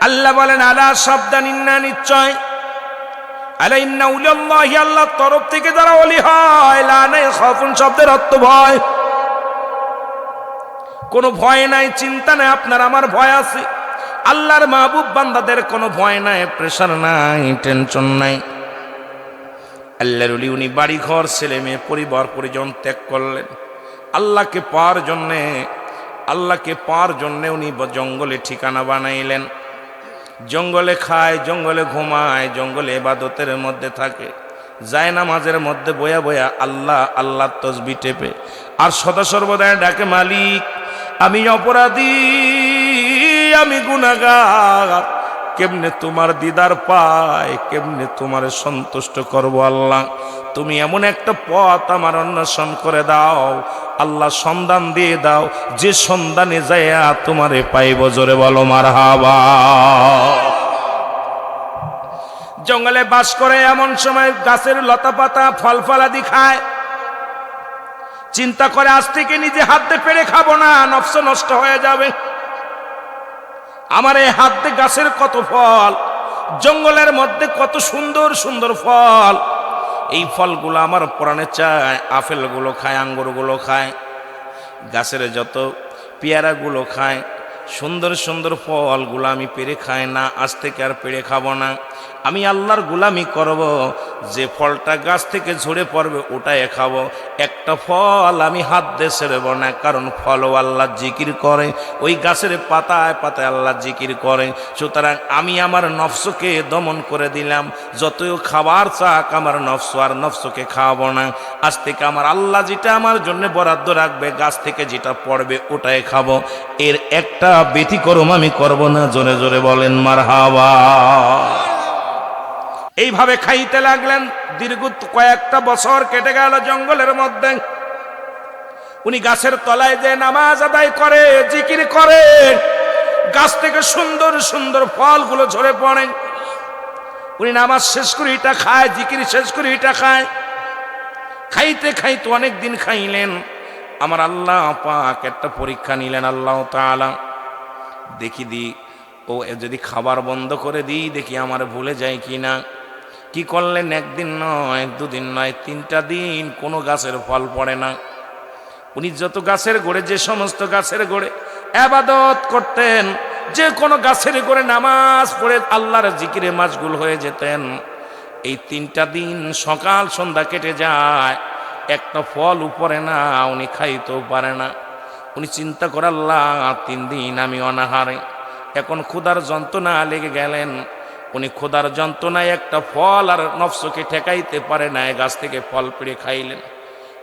আল্লাহ বলেন আলা সাবধান, ইন্না নিশ্চয়, আলা ইন্না উলিয়াল্লাহি আল্লাহর তরফ থেকে যারা ওলি হয়, লা ইয়াখাফুন শব্দের অর্থ ভয়। কোনো ভয় নাই, চিন্তা নাই, আপনার আমার ভয় আছে। আল্লাহর মাহবুব বান্দাদের কোনো ভয় নাই, প্রেশার নাই, টেনশন নাই। আল্লাহর ওলি উনি বাড়ি ঘর, ছেলে মেয়ে, পরিবার পরিজন ত্যাগ করলেন আল্লাহকে পাওয়ার জন্যে। আল্লাহকে পাওয়ার জন্যে উনি জঙ্গলে ঠিকানা বানাইলেন। জঙ্গলে খায়, জঙ্গলে ঘুমায়, জঙ্গলে ইবাদতের মধ্যে থাকে, যায় নামাজের মধ্যে বয়া বয়া আল্লাহ আল্লাহ তসবিহ টেপে আর সদা সর্বদাই ডাকে, মালিক আমি অপরাধী, আমি গুনাহগার, কেমনে তোমার দিদার পায়, কেমনে তোমার সন্তুষ্ট করব আল্লাহ, তুমি এমন একটা পথ আমার অন্বেষণ করে দাও আল্লাহ, সন্ধান দিয়ে দাও, যে সন্ধানে যাইয়া তোমারে পাইব, জোরে বলো মারহাবা। জঙ্গলে বাস করে, এমন সময় গাছের লতা পাতা ফল ফলাদি খায়, চিন্তা করে আজ থেকে নিজে হাত দিয়ে পেড়ে খাবো না, নফস নষ্ট হয়ে যাবে। আমার এই হাত দিয়ে গাছের কত ফল, জঙ্গলের মধ্যে কত সুন্দর সুন্দর ফল, এই ফলগুলো আমার প্রাণে চায়। আপেলগুলো খায়, আঙ্গুরগুলো খায়, গাছের যত পেয়ারাগুলো খায়, সুন্দর সুন্দর ফলগুলো আমি পেরে খাই না, আজ থেকে আর পেরে খাবো না। আমি আল্লাহর গোলামি করব, যে ফলটা গাছ থেকে ঝরে পড়বে ওটাই খাবো। একটা ফল আমি হাত দিয়ে ছেড়ব না, কারণ ফলও আল্লাহ জিকির করে, ওই গাছের পাতায় পাতায় আল্লাহ জিকির করে। সুতরাং আমি আমার নফসকে দমন করে দিলাম, যতই খাবার চাক আমার নফস, আর নফসকে খাওয়াবো না। আজ থেকে আমার আল্লাহ যেটা আমার জন্য বরাদ্দ রাখবে, গাছ থেকে যেটা পড়বে ওটাই খাবো, এর একটা ব্যতিক্রম আমি করব না। জোরে জোরে বলেন মারহাবা। এইভাবে খাইতে লাগলেন। দীর্ঘ কয়েকটা বছর কেটে গেল জঙ্গলের মধ্যে। উনি গাছের তলায় যে নামাজ আদায় করে, জিকির করে, গাছ থেকে সুন্দর সুন্দর ফলগুলো ঝরে পড়ে। উনি নামাজ শেষ করে এটা খায়, জিকির শেষ করে এটা খায়। খাইতে খাইতে অনেক দিন খাইলেন। আমার আল্লাহ পাক একটা পরীক্ষা নিলেন। আল্লাহ তাআলা দেখি দি ও যদি খাবার বন্ধ করে দিই, দেখি আমার ভুলে যায় কিনা। কি করলেন? একদিন নয়, দুদিন নয়, 3টা দিন কোনো গাছের ফল পড়ে না। উনি যত গাছের গোড়ে, যে সমস্ত গাছের গোড়ে ইবাদত করতেন, যে কোনো গাছের গোড়ে নামাজ পড়ে আল্লাহর জিকিরে মাশগুল হয়ে যেতেন, এই 3টা দিন সকাল সন্ধ্যা কেটে যায়, একটা ফল উপরে না, উনি খাইতেও পারে না। উনি চিন্তা করে, আল্লাহ 3 দিন আমি অনাহারে, এখন ক্ষুধার যন্ত্রণা লেগে গেলেন। উনি ক্ষুধার যন্ত্রণায় একটা ফল আর নফসকে ঠেকাইতে পারে না, গাছ থেকে ফল পেড়ে খাইলেন।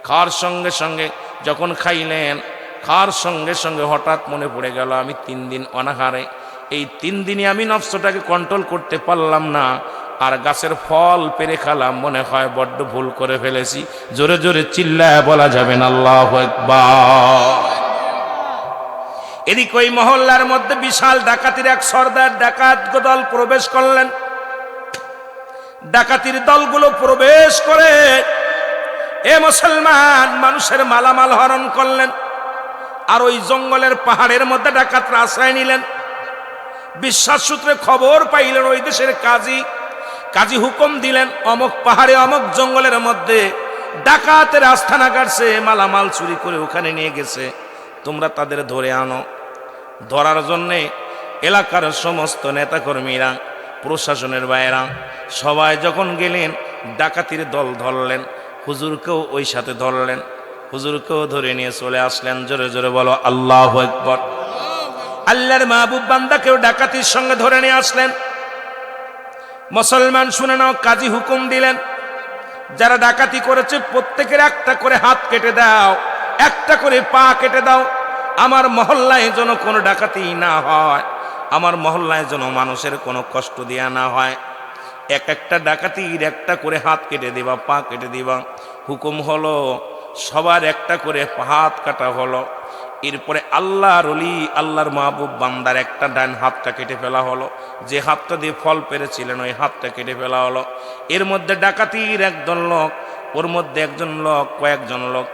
খাওয়ার সঙ্গে সঙ্গে যখন খাইলেন, খাওয়ার সঙ্গে সঙ্গে হঠাৎ মনে পড়ে গেল, আমি 3 দিন অনাহারে, এই 3 দিনে আমি নফসটাকে কন্ট্রোল করতে পারলাম না, আর গাছের ফল পেরে খালাম, মনে হয় বড্ড ভুল করে ফেলেছি। জোরে জোরে চিল্লায় বলা যাবে না আল্লাহু আকবার। এদিকে ওই মহল্লার মধ্যে বিশাল ডাকাতির এক সর্দার ডাকাত দল প্রবেশ করলেন। ডাকাতির দলগুলো প্রবেশ করে এ মুসলমান মানুষের মালামাল হরণ করলেন। আর ওই জঙ্গলের পাহাড়ের মধ্যে ডাকাতরা আশ্রয় নিলেন। বিশ্বাস সূত্রে খবর পাইলেন ওই দেশের কাজী হুকুম দিলেন, অমুক পাহাড়ে অমুক জঙ্গলের মধ্যে ডাকাতের আস্থানা কাটছে, মালামাল চুরি করে ওখানে নিয়ে গেছে, তোমরা তাদের ধরে আনো। ধরার জন্যে এলাকার সমস্ত নেতাকর্মীরা, প্রশাসনের বাইরা সবাই যখন গেলেন, ডাকাতির দল ধরলেন, হুজুরকেও ওই সাথে ধরলেন, হুজুরকেও ধরে নিয়ে চলে আসলেন। জোরে জোরে বলো আল্লাহু আকবার। আল্লাহর মাহবুব বান্দাকেও ডাকাতির সঙ্গে ধরে নিয়ে আসলেন। মুসলমান শুনে নাও, কাজী হুকুম দিলেন, যারা ডাকাতি করেছে প্রত্যেকের একটা করে হাত কেটে দাও, একটা করে পা কেটে দাও। আমার মহল্লায় যেন কোনো ডাকাতি না হয়, আমার মহল্লায় যেন মানুষের কোনো কষ্ট দেয়া না হয়। একটা ডাকাতির একটা করে হাত কেটে দিবা, পা কেটে দিবা। হুকুম হলো, সবার একটা করে হাত কাটা হলো। এরপরে আল্লাহর ওলি, আল্লাহর মাহবুব বান্দার একটা ডান হাতটা কেটে ফেলা হলো। যে হাতটা দিয়ে ফল পেরেছিলেন ওই হাতটা কেটে ফেলা হলো। এর মধ্যে ডাকাতির একজন লোক, ওর মধ্যে একজন লোক, কয়েকজন লোক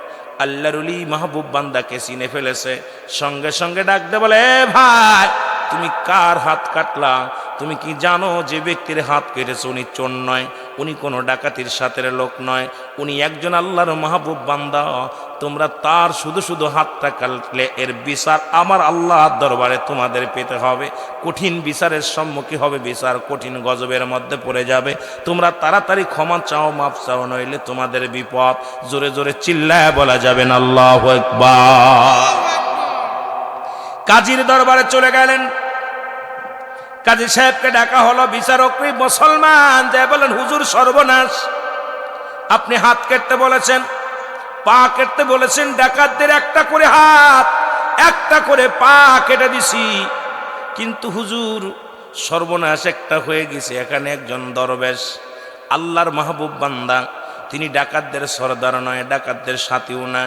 আল্লাহর ওলি মাহবুব বান্দাকে চিনে ফেলেছে। সঙ্গে সঙ্গে ডাক দে বলে, এ ভাই তুমি কার হাত কাটলা? তুমি কি জানো যে ব্যক্তির হাত কেটেছে উনি চোর নয়, উনি কোনো ডাকাতির সাথের লোক নয়, উনি একজন আল্লাহর মাহবুব বান্দা। তোমরা তার শুধু শুধু হাতটা কাটলে এর বিচার আমার আল্লাহর দরবারে তোমাদের পেতে হবে। কঠিন বিচারের সম্মুখীন হবে, বিচার কঠিন গজবের মধ্যে পড়ে যাবে। তোমরা তাড়াতাড়ি ক্ষমা চাও, মাপ চাও, নইলে তোমাদের বিপদ। জোরে জোরে চিল্লায় বলা যাবে না আল্লাহু আকবার। কাজীর দরবারে চলে গেলেন, কাজী সাহেবকে ডাকা হলো। বিচারক মুসলমান যায় বলেন, হুজুর সর্বনাশ, আপনি হাত কাটতে বলেছেন, পা কেটে বলেছেন, ডাকাতদের একটা করে হাত একটা করে পা কেটে দিছি, কিন্তু হুজুর সর্বনাশ একটা হয়ে গেছে। এখানে একজন দরবেশ আল্লাহর মাহবুব বান্দা, তিনি ডাকাতদের সরদার নয়, ডাকাতদের সাথীও না,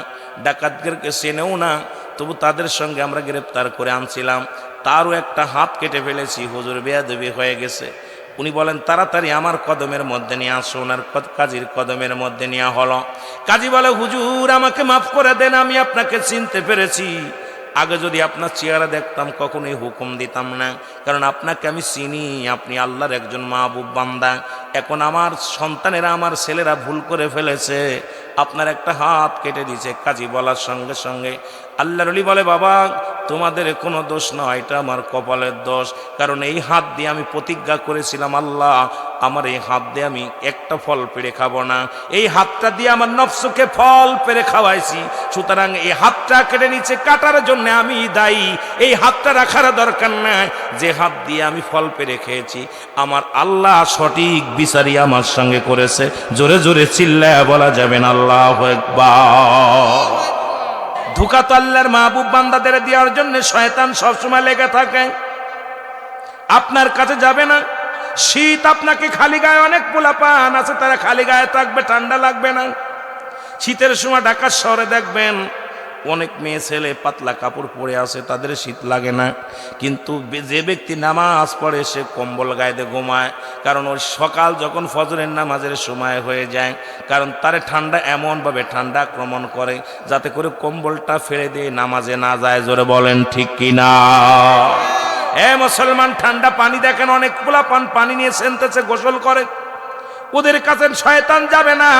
ডাকাতদেরকে চেনেও না, তবু তাদের সঙ্গে আমরা গ্রেপ্তার করে আনছিলাম, তারও একটা হাত কেটে ফেলেছি, হুজুর বেয়াদবি হয়ে গেছে। উনি বলেন তাড়াতাড়ি আমার কদমের মধ্যে নিয়ে আসো। ওনার কাজীর কদমের মধ্যে নেওয়া হলো। কাজী বলে, হুজুর আমাকে মাফ করে দেন, আমি আপনাকে চিনতে পেরেছি। আগে যদি আপনার চেহারা দেখতাম কখনোই হুকুম দিতাম না, কারণ আপনাকে আমি চিনি, আপনি আল্লাহর একজন মাহবুব বান্দা। এখন আমার সন্তানেরা, আমার ছেলেরা ভুল করে ফেলেছে, আপনার একটা হাত কেটে দিয়েছে। কাজী বলার সঙ্গে সঙ্গে আল্লাহর ওলি বলে, বাবা তোমাদের কোনো দোষ নয়, এটা আমার কপালের দোষ, কারণ এই হাত দিয়ে আমি প্রতিজ্ঞা করেছিলাম, আল্লাহ আমার এই হাত দিয়ে আমি একটা ফল পেড়ে খাবো না, এই হাতটা দিয়ে আমার নফসকে ফল পেড়ে খাওয়াইছি, সুতরাং এই হাতটা কেটে নিচে কাটার জন্য আমি দায়ী, এই হাতটা রাখার দরকার নাই। যে হাত দিয়ে আমি ফল পেড়ে খেয়েছি, আমার আল্লাহ সঠিক বিচারই আমার সঙ্গে করেছে। জোরে জোরে চিল্লায় বলা যাবে না আল্লাহু আকবার। ধোঁকা তো আল্লাহর মাহবুব বান্দাদের দেওয়ার জন্য শয়তান সবসময় লেগে থাকে। আপনার কাছে যাবে না, শীত আপনাকে খালি গায়ে, অনেক পোলাপান আছে তারা খালি গায়ে থাকবে, ঠান্ডা লাগবে না। শীতের সময় ঢাকা শহরে দেখবেন অনেক মেয়ে ছেলে পাতলা কাপড় পরে আছে, তাদের শীত লাগে না, কিন্তু যে ব্যক্তি নামাজ পড়ে সে কম্বল গায়ে দিয়ে ঘুমায়, কারণ ওই সকাল যখন ফজরের নামাজের সময় হয়ে যায়, কারণ তারে ঠান্ডা এমনভাবে ঠান্ডা আক্রমণ করে যাতে করে কম্বলটা ফেলে দিয়ে নামাজে না যায়। জোরে বলেন ঠিক কিনা? মুসলমান, ঠান্ডা পানি দেখেন অনেক পোলাপান পানি নিয়ে সেনতেছে, গোসল করে, ওদের কাছে শয়তান যাবে না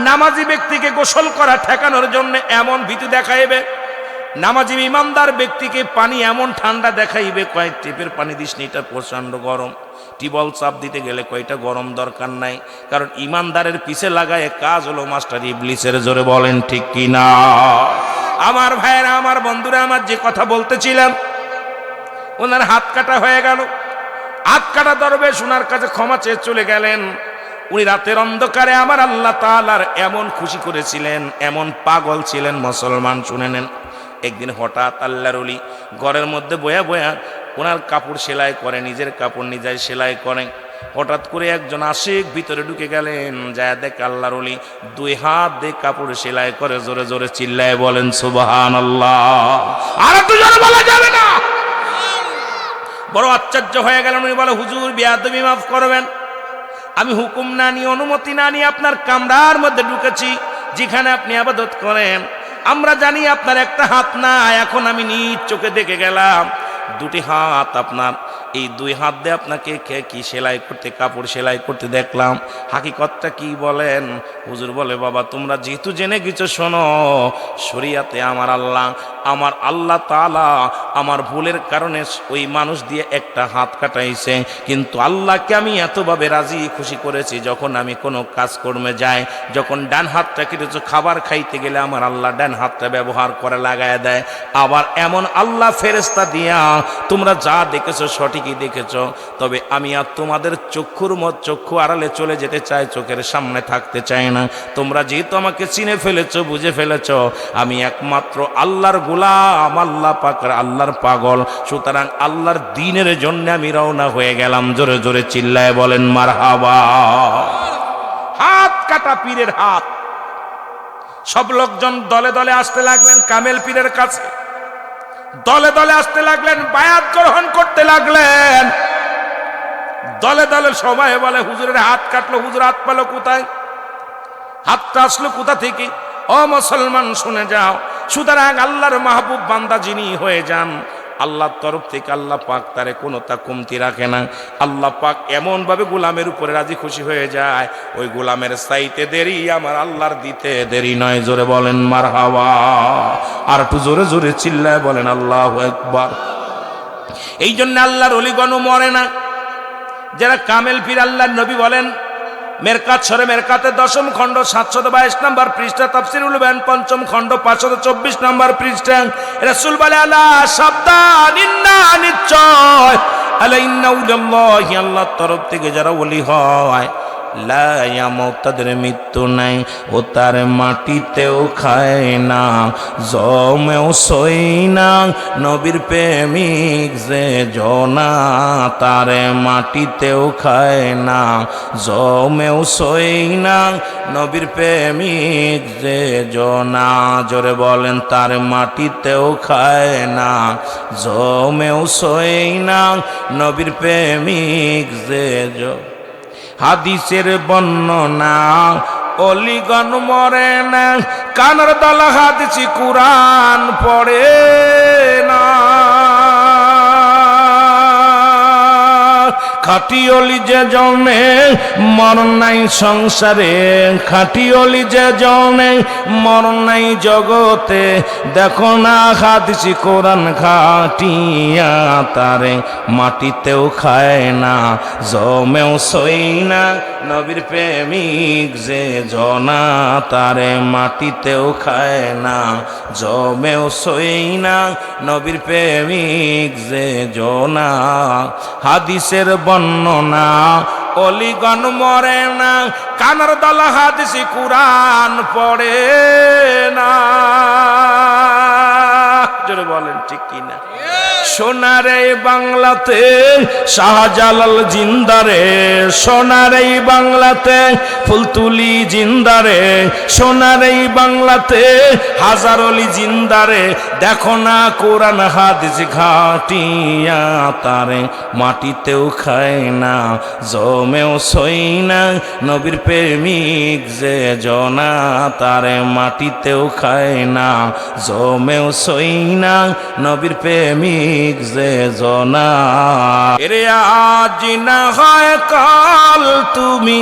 নামাজি ব্যক্তিকে গোসল করা ঠেকানোর জন্য এমন ভীতি দেখাইবে। নামাজি ইমানদার ব্যক্তিকে পানি এমন ঠান্ডা দেখাইবে, কয়েক টিপের পানি দিস নি, এটা প্রচন্ড গরম, টিবল চাপ দিতে গেলে কয়টা গরম দরকার নাই, কারণ ইমানদারের পিছে লাগায় কাজ হলো মাস্টার ইবলিসের। জোরে বলেন ঠিক কিনা? আমার ভাইয়েরা, আমার বন্ধুরা, আমার যে কথা বলতেছিলাম, ওনার হাত কাটা হয়ে গেল। হাত কাটা দরবেশ ওনার কাছে ক্ষমা চেয়ে চলে গেলেন। উনি রাতের অন্ধকারে আমার আল্লাহ তাআলার এমন খুশি করেছিলেন, এমন পাগল ছিলেন মুসলমান, শুনে নেন। একদিন হঠাৎ আল্লাহর ওলি ঘরের মধ্যে বয়া বয়া ওনার কাপড় সেলাই করে, নিজের কাপড় নিজেই সেলাই করে। হঠাৎ করে একজন আশিক ভিতরে ঢুকে গেলেন, যায় দেখ আল্লাহর ওলি দুই হাত দিয়ে কাপড় সেলাই করে। জোরে জোরে চিল্লায় বলেন সুবহানাল্লাহ। আর একটু জোরে বলা যাবে না? বড় আশ্চর্য হয়ে গেলেন। উনি বলে, হুজুর বেয়াদবি মাফ করবেন, আমি হুকুম না নিয়ে, অনুমতি না নিয়ে আপনার কামরার মধ্যে ঢুকেছি, যেখানে আপনি ইবাদত করেন। আমরা জানি আপনার একটা হাত না, এখন আমি নিজ চোখে দেখে গেলাম দুটি হাত আপনার। এই দুই হাত দিয়ে আপনাকে কি সেলাই করতে, কাপড় সেলাই করতে দেখলাম, হাকিকতটা কি বলেন? হুজুর বলে, বাবা তোমরা যেহেতু জেনে গেছো, শোনো, শরিয়াতে আমার আল্লাহ তাআলা আমার ভুলের কারণে ওই মানুষ দিয়ে একটা হাত কাটাইছে, কিন্তু আল্লাহকে আমি এতভাবে রাজি খুশি করেছি, যখন আমি কোনো কাজকর্মে যাই, যখন ডান হাতটা কেটেছো, খাবার খাইতে গেলে আমার আল্লাহ ডান হাতটা ব্যবহার করে লাগায় দেয়। আবার এমন আল্লাহ ফেরেশতা দিয়া তোমরা যা দেখেছো সঠিকই দেখেছো, তবে আমি আর তোমাদের চক্ষু আড়ালে চলে যেতে চাই, চোখের সামনে থাকতে চাই না। তোমরা যেহেতু আমাকে চিনে ফেলেছো, বুঝে ফেলেছো আমি একমাত্র আল্লাহর গোলাম, আল্লাহ পাকের আল্লাহর পাগল, সুতরাং আল্লাহর দ্বীনের জন্য আমি রওনা হয়ে গেলাম। জোরে জোরে চিল্লায় বলেন মারহাবা। হাত কাটা পীরের হাত। সব লোকজন দলে দলে আসতে লাগলেন কামেল পীরের কাছে, দলে দলে আসতে লাগলেন, বায়াত গ্রহণ করতে লাগলেন। দলে দলে সবাই বলে, হুজুরের হাত কাটলো, হুজুর হাত পেল কোথায়? হাতটা আসলো কোথা থেকে? ও মুসলমান শুনে যাও, সুতরাং আল্লাহর মাহবুব বান্দা যিনি হয়ে যান, আল্লাহর তরফ থেকে আল্লাহ পাক তারে কোনোটা কমতি রাখে না। আল্লাহ পাক এমনভাবে গোলামের উপরে রাজি খুশি হয়ে যায়, ওই গোলামের চাইতে দেরি আমার আল্লাহর দিতে দেরি নয়। জোরে বলেন মারহাবা। আর একটু জোরে জোরে চিল্লায় বলেন আল্লাহু আকবার। এই জন্য আল্লাহর ওলিগণ মরে না। যারা কামেল পীর, আল্লাহর নবী বলেন মেরকাত সরে মেরকাতে 10ম খণ্ড 722 নম্বর পৃষ্ঠা, তাফসীরুল বায়ান 5ম খণ্ড 524 নম্বর পৃষ্ঠা, রাসূল বলে আলা সাবধান, ইন্না নিশ্চয়, আলা ইন্না উল্লাহি, আল্লাহর তরফ থেকে যারা ওলি হয়, লা ইয়ামুত, তাদের মৃত্যু নাই, ও তার মাটিতেও খায় না, জমেও সই না, নবীর প্রেমিক যে জনা, তার মাটিতেও খায় না, জমেও সই না, নবীর প্রেমিক যে জনা। জোরে বলেন তার মাটিতেও খায় না, জমেও সই না, নবীর প্রেমিক যে জনা। হাদিসের বর্ণনা অলিগণ মরে না, কানের দলা হাদিসি কুরআন পড়ে না। খাঁটি অলি যে জমে মরণ নাই সংসারে, খাঁটি অলি যে জমে মরণ নাই জগতে, দেখো না হাদিসি কোরআন খাটিয়া, তারে মাটিতেও খায় না, জমেও সই না, নবীর প্রেমিক যে জনা, তারে মাটিতেও খায় না, জমেও সই না, নবীর প্রেমিক যে জনা। হাদিসের বর্ণনা অলিগণ মরে না, কানের দলা হাদিসি কুরআন পড়ে না। জোরে বলেন ঠিক কিনা? সোনারে বাংলাতে শাহজালাল জিন্দারে, সোনারে বাংলাতে ফুলতুলি জিন্দারে, সোনারে বাংলাতে হাজার অলি জিন্দারে, দেখো না কোরআন হাদিস ঘাটিয়া, তারে মাটিতেও খায় না, জমেও সই না, নবীর প্রেমিক যে জনা, তারে মাটিতেও খায় না, জমেও সই না, নবীর প্রেমিক যে জনা। এরে আজ না হয় কাল তুমি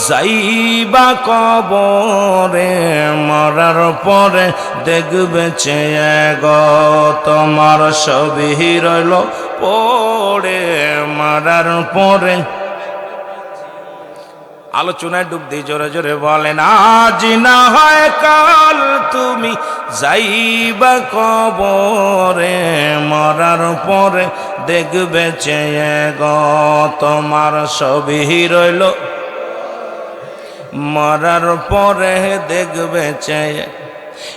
যাইবা কবরে, মরার পরে দেখবে চেয়ে গো, তোমার সবই রইল পড়ে, মরার পরে। আলোচনায় ডুব দিয়ে জোরে জোরে বলেন আজ না হয় কাল তুমি যাইবা কবরে, মরার পরে দেখবে চেয়ে গো, তোমার সবই রইল, মরার পরে দেখবে চেয়ে।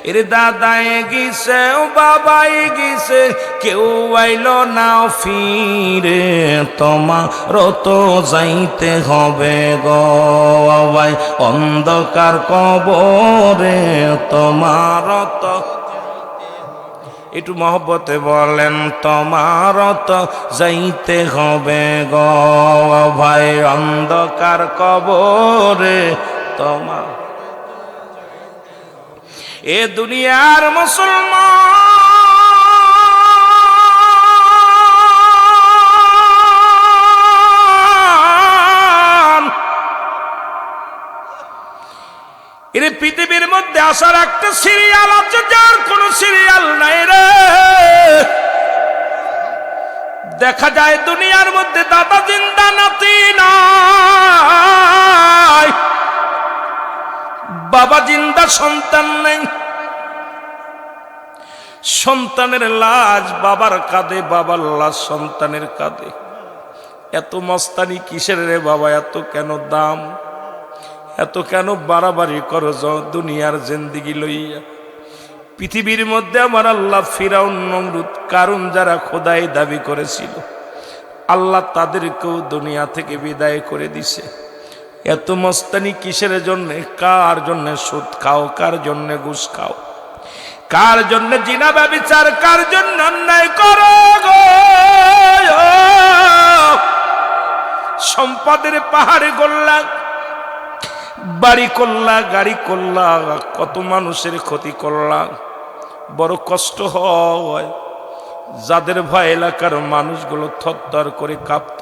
এর দাদাই গিছে ও বাবাই গিছে, কেউ আইল না ফিরে, তোমারও তো যাইতে হবে গো ভাই অন্ধকার কবরে, তোমারও তো। একটু মহব্বতে বলেন তোমারও তো যাইতে হবে গো ভাই অন্ধকার কবরে, তোমার। এ দুনিয়ার মুসলমান, এর পৃথিবীর মধ্যে আসার একটা সিরিয়াল আছে, যার কোন সিরিয়াল নাই রে। দেখা যায় দুনিয়ার মধ্যে দাদা জিন্দা, নাতি নাই, বাবা জিন্দা, সন্তান নেই। সন্তানের লাশ বাবার কাঁধে, বাবার লাশ সন্তানের কাঁধে। এত মস্তানি কিসের রে বাবা? এত কেন দাম? এত কেন বাড়াবাড়ি করো দুনিয়ার জিন্দেগি লইয়া? পৃথিবীর মধ্যে আমার আল্লাহ ফিরাউন, নমরুদ, কারুন যারা খোদাই দাবি করেছিল, আল্লাহ তাদেরকেও দুনিয়া থেকে বিদায় করে দিছে। এত মস্তানি কিসের জন্য? কার জন্য সুদ খাও, কার জন্য ঘুষ খাও, কার জন্য জিনা ব্যভিচার, কার জন্য অন্যায় করো গো? সম্পদের পাহাড়ে গড়লা, বাড়ি করলা, গাড়ি করলা, কত মানুষের ক্ষতি করলা। বড় কষ্ট হয়, যাদের ভয় এলাকার মানুষগুলো থরথর করে কাঁপত,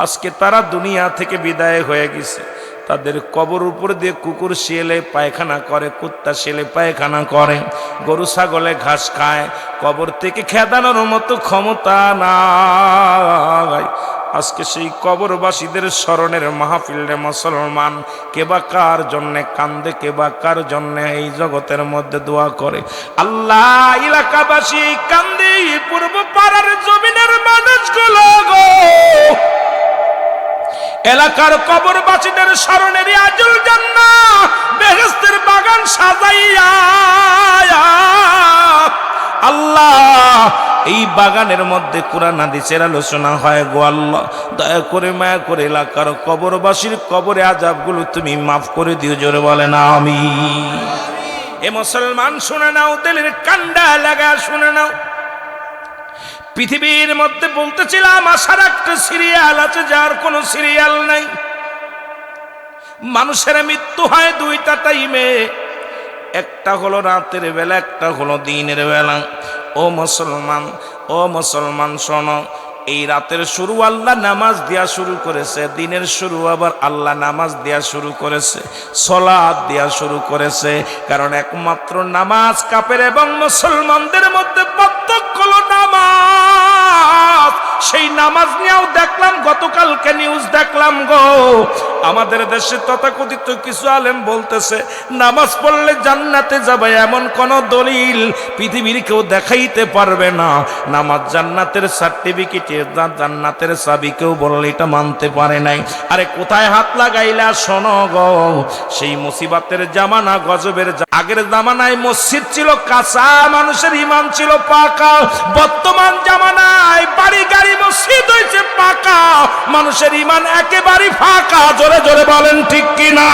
আজকে তারা দুনিয়া থেকে বিদায় হয়ে গেছে। তাদের কবর উপর দিয়ে কুকুর শিয়ালে পায়খানা করে, কুত্তা শিয়ালে পায়খানা করে, গরু ছাগলে ঘাস খায়, কবর থেকে খেদানোর মতো ক্ষমতা নাই। আজকে সেই কবরবাসীদের স্মরণের মাহফিলে মুসলমান কে বা কার জন্যে কান্দে, কে বা কার জন্যে এই জগতের মধ্যে দোয়া করে। আল্লাহ, এলাকাবাসী কান্দে, পূর্ব পাড়ার জমিনের মানুষগুলো গো, এলাকার কবরবাসীদের স্মরণের আজল জান্নাহ বেহেশতের বাগান সাজাইয়া আল্লাহ এই বাগানের মধ্যে কুরআন হাদিসের আলোচনা হয় গো আল্লাহ। দয়া করে মায়া করে এলাকার কবরবাসীর কবরে আযাবগুলো তুমি মাফ করে দিও, জোরে বলেন আমিন। এ মুসলমান শুনে নাও, দিলের কান্ডা লাগা শুনে নাও। পৃথিবীর মধ্যে বলতেছিলাম আসার একটা সিরিয়াল আছে যার কোনো সিরিয়াল নাই। মানুষের মৃত্যু হয় দুইটা টাইমে, একটা হলো রাতের বেলা, একটা হলো দিনের বেলা। ও মুসলমান শোনো, এই রাতের শুরু আল্লাহ নামাজ দেয়া শুরু করেছে, দিনের শুরু আবার আল্লাহ নামাজ দেয়া শুরু করেছে, সালাত দেয়া শুরু করেছে। কারণ একমাত্র নামাজ কাফের এবং মুসলমানদের মধ্যে পার্থক্য হলো নামাজ। সেই নামাজ নিয়েও দেখলাম গতকালকে নিউজ দেখলাম গো, আমাদের দেশে তথাকথিত কিছু আলেম বলতেছে নামাজ পড়লে জান্নাতে যাবে এমন কোন দলিল পৃথিবীর কেউ দেখাইতে পারবে না। নামাজ জান্নাতের সার্টিফিকেট, জান্নাতের চাবি কেউ বললে এটা মানতে পারে নাই। আরে কোথায় হাত লাগাইলা শোনো গো, সেই মুসিবতের জামানা, গজবের আগের জামানায় মসজিদ ছিল কাঁচা, মানুষের ঈমান ছিল পাকা। বর্তমান জামানায় বাড়ি গাড়ি মসজিদ হয়েছে পাকা, মানুষের ঈমান একেবারে ফাঁকা। জোরে জোরে বলেন ঠিক কিনা?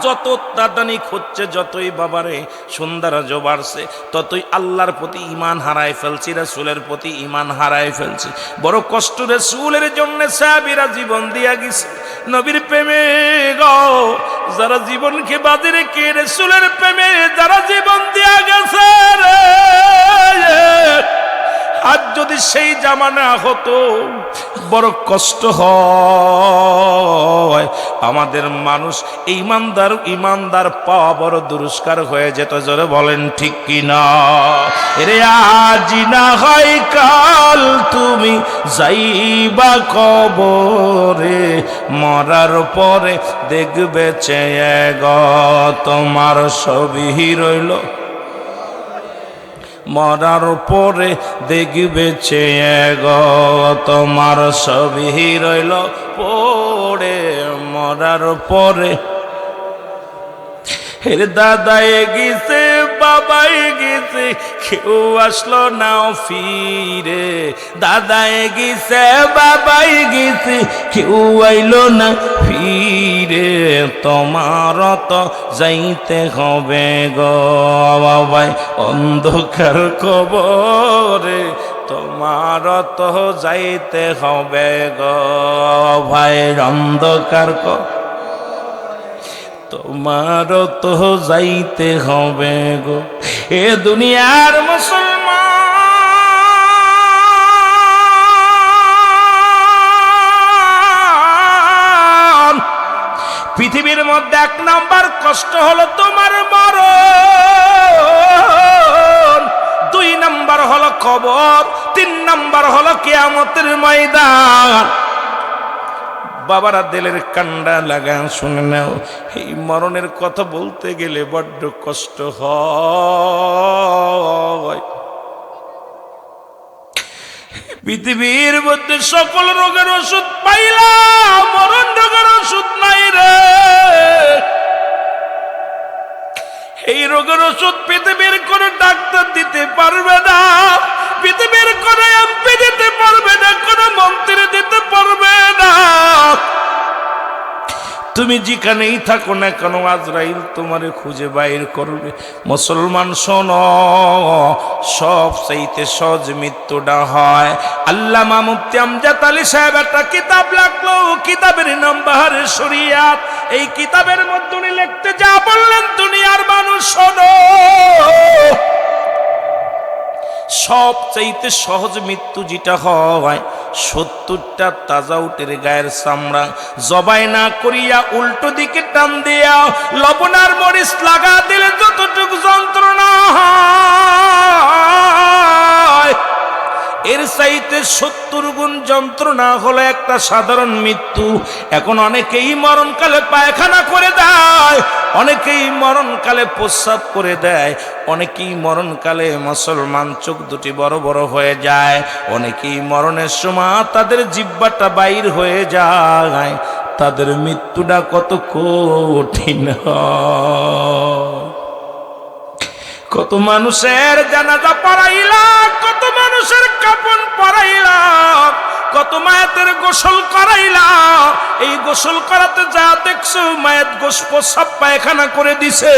যত অত্যাধুনিক হচ্ছে, যতই বাবারে সৌন্দর্য বাড়ছে, ততই আল্লাহর প্রতি ঈমান হারায় ফেলছি, রাসূলের প্রতি ঈমান হারায় ফেলছি। বড় কষ্ট রাসূলের জন্য সাহাবীরা জীবন দিয়া গেছে, নবীর প্রেমে গো যারা জীবনকে বাজি রেখে রাসূলের প্রেমে যারা জীবন দিয়া গেছে রে, আজ যদি সেই জামানা হতো বড় কষ্ট হয়। আমাদের মানুষ ইমানদার পাওয়া বড় দুরস্কার হয়ে যেত, জোরে বলেন ঠিক কিনা? রে আজ না হয় কাল তুমি যাইবা কবরে, মরার পরে দেখবে চেয়ে গো তোমার ছবি রইল, মরার পরে দেখবে চেয়ে গো তোমার ছবি রইল পড়ে, মরার পরে। দাদাই গেছে, বাবাই গেছে, কেউ আসলো না ফিরে। দাদাই গেছে, বাবাই গেছে, কেউ আইলো না ফিরে। তোমার তো যাইতে হবে গো বাবাই অন্ধকার কবরে, তোমার তো যাইতে হবে গো ভাই অন্ধকার কবরে, তোমার তো যাইতে হবে গো। এ দুনিয়ার মুসলমান, পৃথিবীর মধ্যে এক নাম্বার কষ্ট হলো তোমার মরণ, দুই নাম্বার হলো কবর, তিন নাম্বার হলো কিয়ামতের ময়দান। বাবারা দিলের কান্ডা লাগা শুনে নাও, এই মরণের কথা বলতে গেলে বড্ড কষ্ট হয়। পৃথিবীর মধ্যে সকল রোগের ওষুধ পাইলাম, মরণ রোগের ওষুধ নাই রে। এই রোগের ওষুধ পৃথিবীর কোন ডাক্তার দিতে পারবে না, পৃথিবীর কোন এমপি দিতে পারবে না, কোন মন্ত্রী দিতে পারবে না। তুমি যেখানেই থাকো না কেন আজরাইল তোমারে খুঁজে বাইর করবে। মুসলমান শোনো, সব চাইতে সহজ মৃত্যুটা হয়। আল্লামা মুফতি আমজাদ আলী সাহেব একটা কিতাব লাগলো, কিতাবের নাম বাহারে শরিয়াত। এই কিতাবের মধ্যে উনি লিখতে যা বললেন, দুনিয়ার মানুষ শোনো, সবচাইতে সহজ মৃত্যু যেটা হয় 70টা তাজা উটের গায়ের চামড়া জবাই না করিয়া উল্টো দিকে টান দিয়া লবণ আর মরিচ লাগা দিলে যতটুকু যন্ত্রণা হয় এর চাইতে 70 গুণ যন্ত্রণা হলো একটা সাধারণ মৃত্যু। এখন অনেকেই মরণকালে পায়খানা করে দেয়, অনেকেই মরণকালে প্রস্রাব করে দেয়, অনেকেই মরণকালে মুসলমান চোখ দুটি বড় বড় হয়ে যায়, অনেকেই মরণের সময় তাদের জিহ্বাটা বাইর হয়ে যায়। তাদের মৃত্যুটা কত কঠিন হয়। কত মানুষের জানাজা পড়াইলাম, কত মানুষের কাফন পরাইলাম, কত মায়ের গোসল করাইলাম। এই গোসল করাতে যা দেখছো মায়ের গোস প্রস্রাব পায়খানা করে দিছে,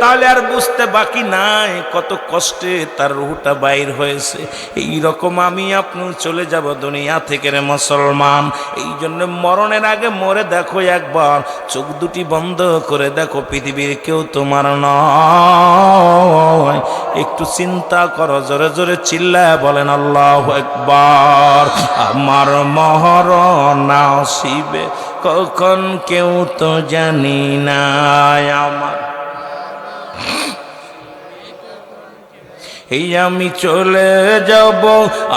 তাহলে আর বুঝতে বাকি নাই কত কষ্টে তার রুহটা বাইর হয়েছে। এই রকম আমি আপনি চলে যাব দুনিয়া থেকে রে মুসলমান। এই জন্য মরণের আগে মরে দেখো একবার, চোখ দুটি বন্ধ করে দেখো, পৃথিবীর কেউ তোমার নয়। একটু চিন্তা করো, জোরে জোরে চিল্লায় বলেন আল্লাহু আকবার। আমার মরণ আসিবে কখন কেউ তো জানি না, আমার এই আমি চলে যাব,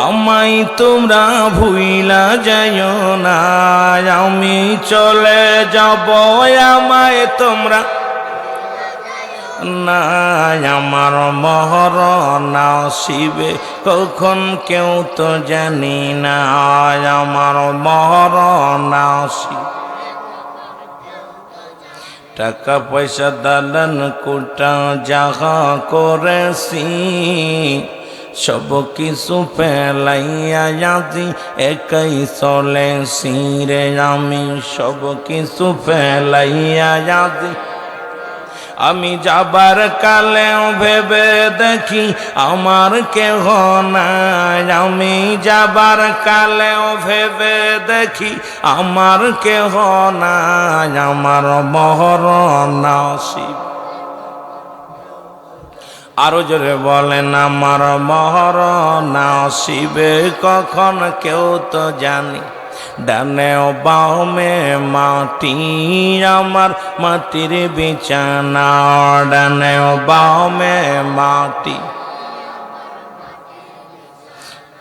আমায় তোমরা ভুইলা যাইও না। আমি চলে যাব, আমায় তোমরা না। আমার মরণ আসিবে কখন কেউ তো জানি না, আমার মরণ আসিবে। টাকা পয়সা দালান কোটা যাহা করেছি সব কিছু পেলাইয়া আজি একাই চলেছি রে। আমি সব কিছু পেলাইয়া আজি, আমি যাবার কালেও ভেবে দেখি আমার কেহ নাই। আমি যাবার কালেও ভেবে দেখি আমার কেহ নাই, আমার মরণ আসিবে। আরো জোরে বলেন আমার মরণ আসিবে কখন কেউ তো জানি। ডানে ও বামে মাটি আমার মাটির বিছানা, ডানে ও বামে মাটি।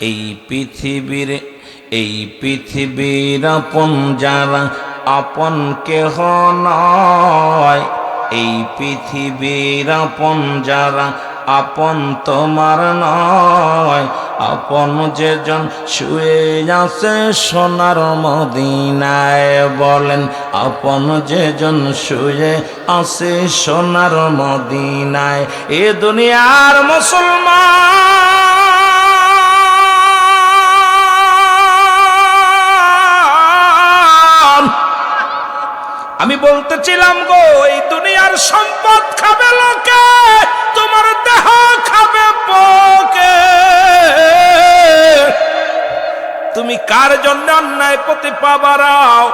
এই পৃথিবীর আপন যারা আপন কেহ নয়, এই পৃথিবীর আপন যারা আপন তোমার নয়। আপন যেজন শুয়ে আছে সোনার মদিনায়, বলেন আপন যেজন শুয়ে আছে সোনার মদিনায়। এ দুনিয়ার মুসলমান, আমি বলতেছিলাম গো, এই দুনিয়ার সম্পদ খাবে লোকে, তোমার দেহ খাবে পোকে। তুমি কার জন্য অন্যায় প্রতিপা বাড়াও,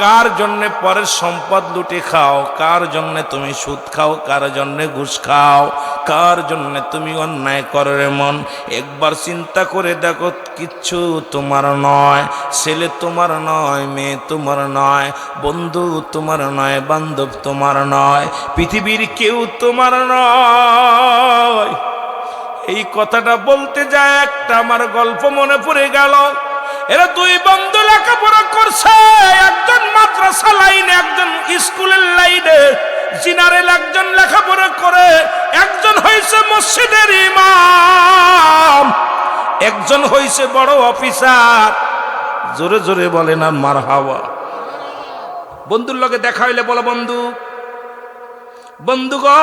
কার জন্য পরের সম্পদ লুটে খাও, কার জন্য তুমি সুদ খাও, কার জন্য ঘুষ খাও, কার জন্য তুমি অন্যায় করো রে মন। একবার চিন্তা করে দেখো, কিচ্ছু তোমার নয়, ছেলে তোমার নয়, মেয়ে তোমার নয়, বন্ধু তোমার নয়, বান্ধব তোমার নয়, পৃথিবীর কেউ তোমার নয়। এই কথাটা বলতে যায় একটা আমার গল্প মনে পড়ে গেল। এরা দুই বন্ধু লেখাপড়া করছে, একজন মাদ্রাসা লাইনে, একজন স্কুলের লাইনে, জেনারেল একজন লেখাপড়া করে, একজন হয়েছে মসজিদের ইমাম, একজন হয়েছে বড় অফিসার। জোরে জোরে বলে না মারহাবা। বন্ধুর লগে দেখা হইলে বলো বন্ধু, বন্ধু গো,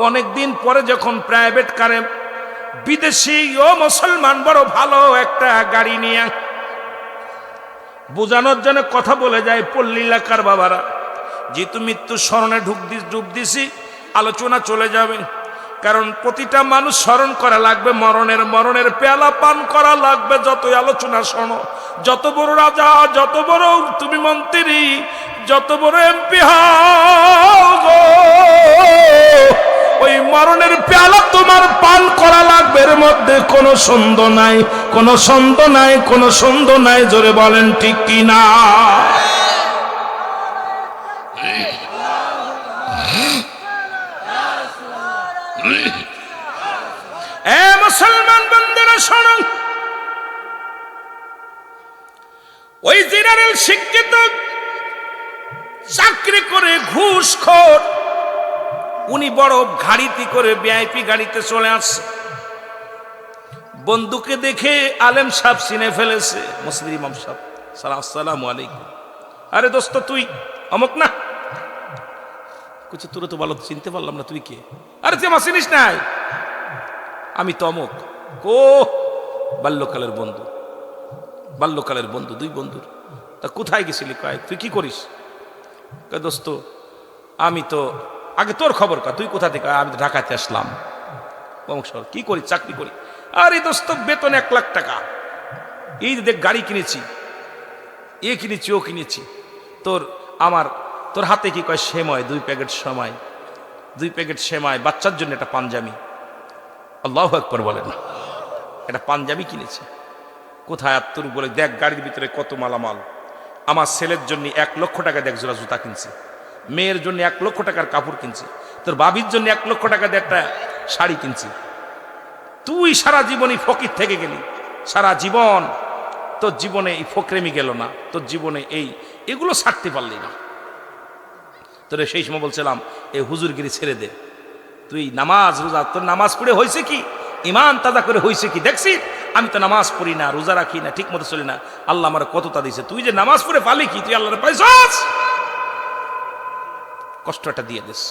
অনেকদিন পরে যখন প্রাইভেট কারে বিদেশি ও মুসলমান বড় ভালো একটা গাড়ি নিয়ে বোঝানোর জন্য কথা বলে যায় পল্লী এলাকার বাবারা, যেহেতু মৃত্যুর স্মরণে ডুব দিছি, আলোচনা চলে যাবে। কারণ প্রতিটা মানুষ স্মরণ করা লাগবে মরণের পেয়ালা পান করা লাগবে। যতই আলোচনা শোনো, যত বড় রাজা, যত বড় তুমি মন্ত্রী, যত বড় এমপি হও, ওই মরণের পেয়ালা তোমার পান করা লাগবে, এর মধ্যে কোনো সন্দেহ নাই, কোনো সন্দেহ নাই, কোনো সন্দেহ নাই। জোরে বলেন ঠিক কি না? এ মুসলমান বন্ধুরা শোনো, ওই জেনারেল শিক্ষিত চাকরি করে ঘুষখোর, উনি বড় গাড়িতে করে ভিআইপি গাড়িতে চলে আসছে। বন্ধুকে দেখে আলেম সাহেব চিনে ফেলেছে, মুসলিম ইমাম সাহেব। আসসালামু আলাইকুম। আরে দোস্ত তুই অমুক না? কিছু তোর তো ভালো চিনতে পারলাম না, তুই কে? আরে তুই আমার চিনিস নাই? আমি তো অমুক। কো বাল্যকালের বন্ধু, বাল্যকালের বন্ধু, দুই বন্ধুর। তা কোথায় গেছিলি? কয় তুই কি করিস? কয় দোস্ত আমি তো, আগে তোর খবর কা, তুই কোথা থেকে? আমি তো ঢাকাতে আসলাম। অমুক শহর। কি করি? চাকরি করি। আরে দোস্ত বেতন 1 লাখ টাকা। এই দেখ গাড়ি কিনেছি, এ কিনেছি, ও কিনেছি। তোর হাতে কি? কয় সেমাই 2 প্যাকেট সেমাই, 2 প্যাকেট সেমাই, বাচ্চার জন্য একটা পাঞ্জাবি। আল্লাহু আকবার বলেন না। একটা পাঞ্জাবি কিনেছে। কোথায়? তোর বলে দেখ গাড়ির ভিতরে কত মালামাল। আমার ছেলের জন্য 1 লক্ষ টাকা দেখ জোড়া জুতা কিনছে, মেয়ের জন্য 1 লক্ষ টাকার কাপড় কিনছে, তোর বাবির জন্য 1 লক্ষ টাকা দিয়ে একটা শাড়ি কিনছে। তুই সারা জীবনই ফকির থেকে গেলি, সারা জীবন তোর জীবনে এই ফকরেমি গেল না, তোর জীবনে এগুলো ছাড়তে পারলি না। তোরে সেই সময় বলছিলাম এই হুজুরগিরি ছেড়ে দে, তুই নামাজ রোজা, তোর নামাজ পড়ে হয়েছে কি? ইমান তাজা করে হয়েছে কি? দেখছি আমি তো নামাজ পড়ি না, রোজা রাখি না, ঠিক মতো চলি না, আল্লাহ আমার কতটা দিয়েছে। তুই যে নামাজ পড়ে পালি কি? তুই আল্লাহর পাইছস? কষ্টটা দিয়ে দিস,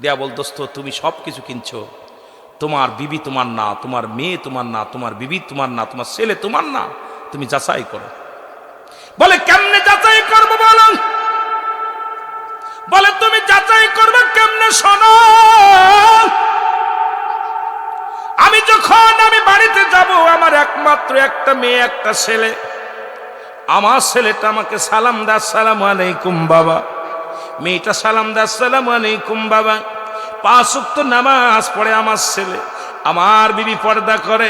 দেয়া বল দোস্ত তুমি সব কিছু কিনছো, তোমার বিবি তোমার না, তোমার মেয়ে তোমার না, তোমার বিবি তোমার না, তোমার ছেলে তোমার না, তুমি যাচাই করো। বলে কেমনে যাচাই করবো বলো? বলে তুমি যাচাই করবে কেমনে? শোনো, আমি বাড়িতে যাব, আমার একমাত্র একটা মেয়ে একটা ছেলে, আমার ছেলেটা আমাকে সালাম দে আসসালামু আলাইকুম বাবা, মেয়েটা সালাম দে আসসালামু আলাইকুম বাবা। 5 ওয়াক্ত নামাজ পড়ে আমার ছেলে, আমার বিবি পর্দা করে,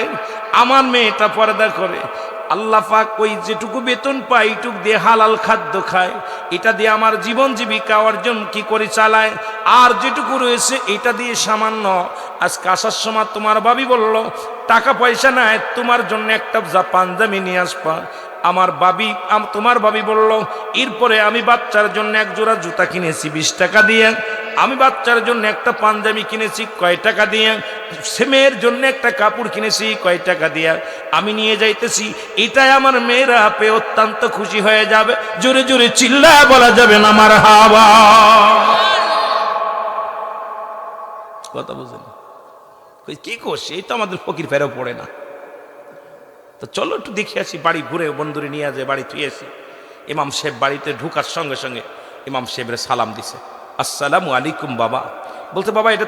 আমার মেয়েটা পর্দা করে। আল্লাহ পাক ওই যেটুকু বেতন পায় এইটুক দিয়ে হালাল খাদ্য খায়, এটা দিয়ে আমার জীবন জীবিকা অর্জন কি করে চালায়। আর যেটুকু রয়েছে এটা দিয়ে সামান্য, আজকে আসার সময় তোমার ভাবি বলল টাকা পয়সা নাই, তোমার জন্য একটা পাঞ্জাবি নিয়ে আসবা। আমার ভাবি, তোমার ভাবি বলল এরপরে আমি বাচ্চার জন্য 1 জোড়া জুতা কিনেছি 20 টাকা দিয়ে, আমি বাচ্চার জন্য একটা পাঞ্জাবি কিনেছি কয় টাকা দিয়ে, মেয়ের জন্য একটা কাপড় কিনেছি কয় টাকা দিয়ে, আমি নিয়ে যাইতেছি। এটাই আমার মেয়েরা পেয়ে অত্যন্ত খুশি হয়ে যাবে। জোরে জোরে চিল্লায় বলা যাবে না মারহাবা। কথা বুঝেন? কি করছে? এই তো আমাদের ফকির ফেরেও পড়ে না। তো চলো একটু দেখে আসি, বাড়ি ঘুরে বন্ধুরে নিয়ে যায়, বাড়ি থুয়ে আসি। ইমাম সাহেব বাড়িতে ঢুকার সঙ্গে সঙ্গে ইমাম সাহেবের সালাম দিছে, আসসালামু আলাইকুম বাবা। বলতে বাবা এটা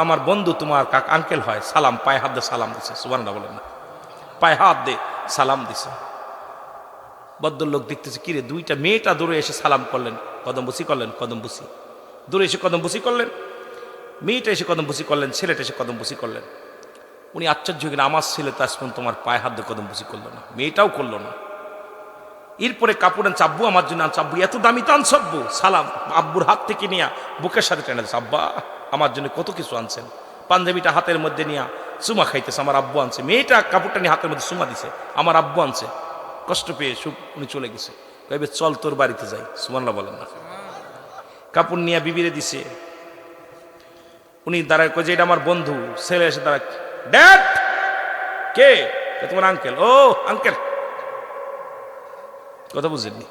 আমার বন্ধু, তোমার আঙ্কেল হয়। সালাম, পায়ে হাত দিয়ে সালাম দিছে। সুবহানাল্লাহ বলেন না? পায়ে হাত দিয়ে সালাম দিছে। ভদ্রলোক দেখতেছে কিরে, 2টা মেয়েটা দৌড়ে এসে সালাম করলেন, কদমবুসি করলেন, কদমবুসি দৌড়ে এসে কদমবুসি করলেন, মেয়েটা এসে কদমবুসি করলেন, ছেলেটা এসে কদমবুসি করলেন। উনি আশ্চর্য হয়ে গেলেন, আমার ছেলে তো আজপর্যন্ত তোমার পায়ে হাত দিয়ে কদমবুসি করলো না, মেয়েটাও করলো না। এরপরে কাপড় আনছে, আব্বু আমার জন্য আনছে, আব্বু এত দামি তো আনছে আব্বু। সালাম আব্বুর হাত থেকে নিয়ে বুকের সাথে টেনে দিচ্ছে, আব্বা আমার জন্য কত কিছু আনছেন। পাঞ্জাবিটা হাতের মধ্যে নিয়ে চুমা খাইতেছে, আমার আব্বু আনছে। মেয়েটা কাপড়টা নিয়ে হাতের মধ্যে চুমা দিছে, আমার আব্বু আনছে। কষ্ট পেয়ে উনি চলে গেছে। কইবে চল তোর বাড়িতে যাই। সুবহানাল্লাহ বলেন না? কাপড় নিয়ে বিবিরে দিছে। উনি দাঁড়ায় কয়ে যে এটা আমার বন্ধু। ছেলে এসে দাঁড়ায়, ড্যাড কে? তোমার আঙ্কেল। ও আঙ্কেল, কথা বুঝেননি?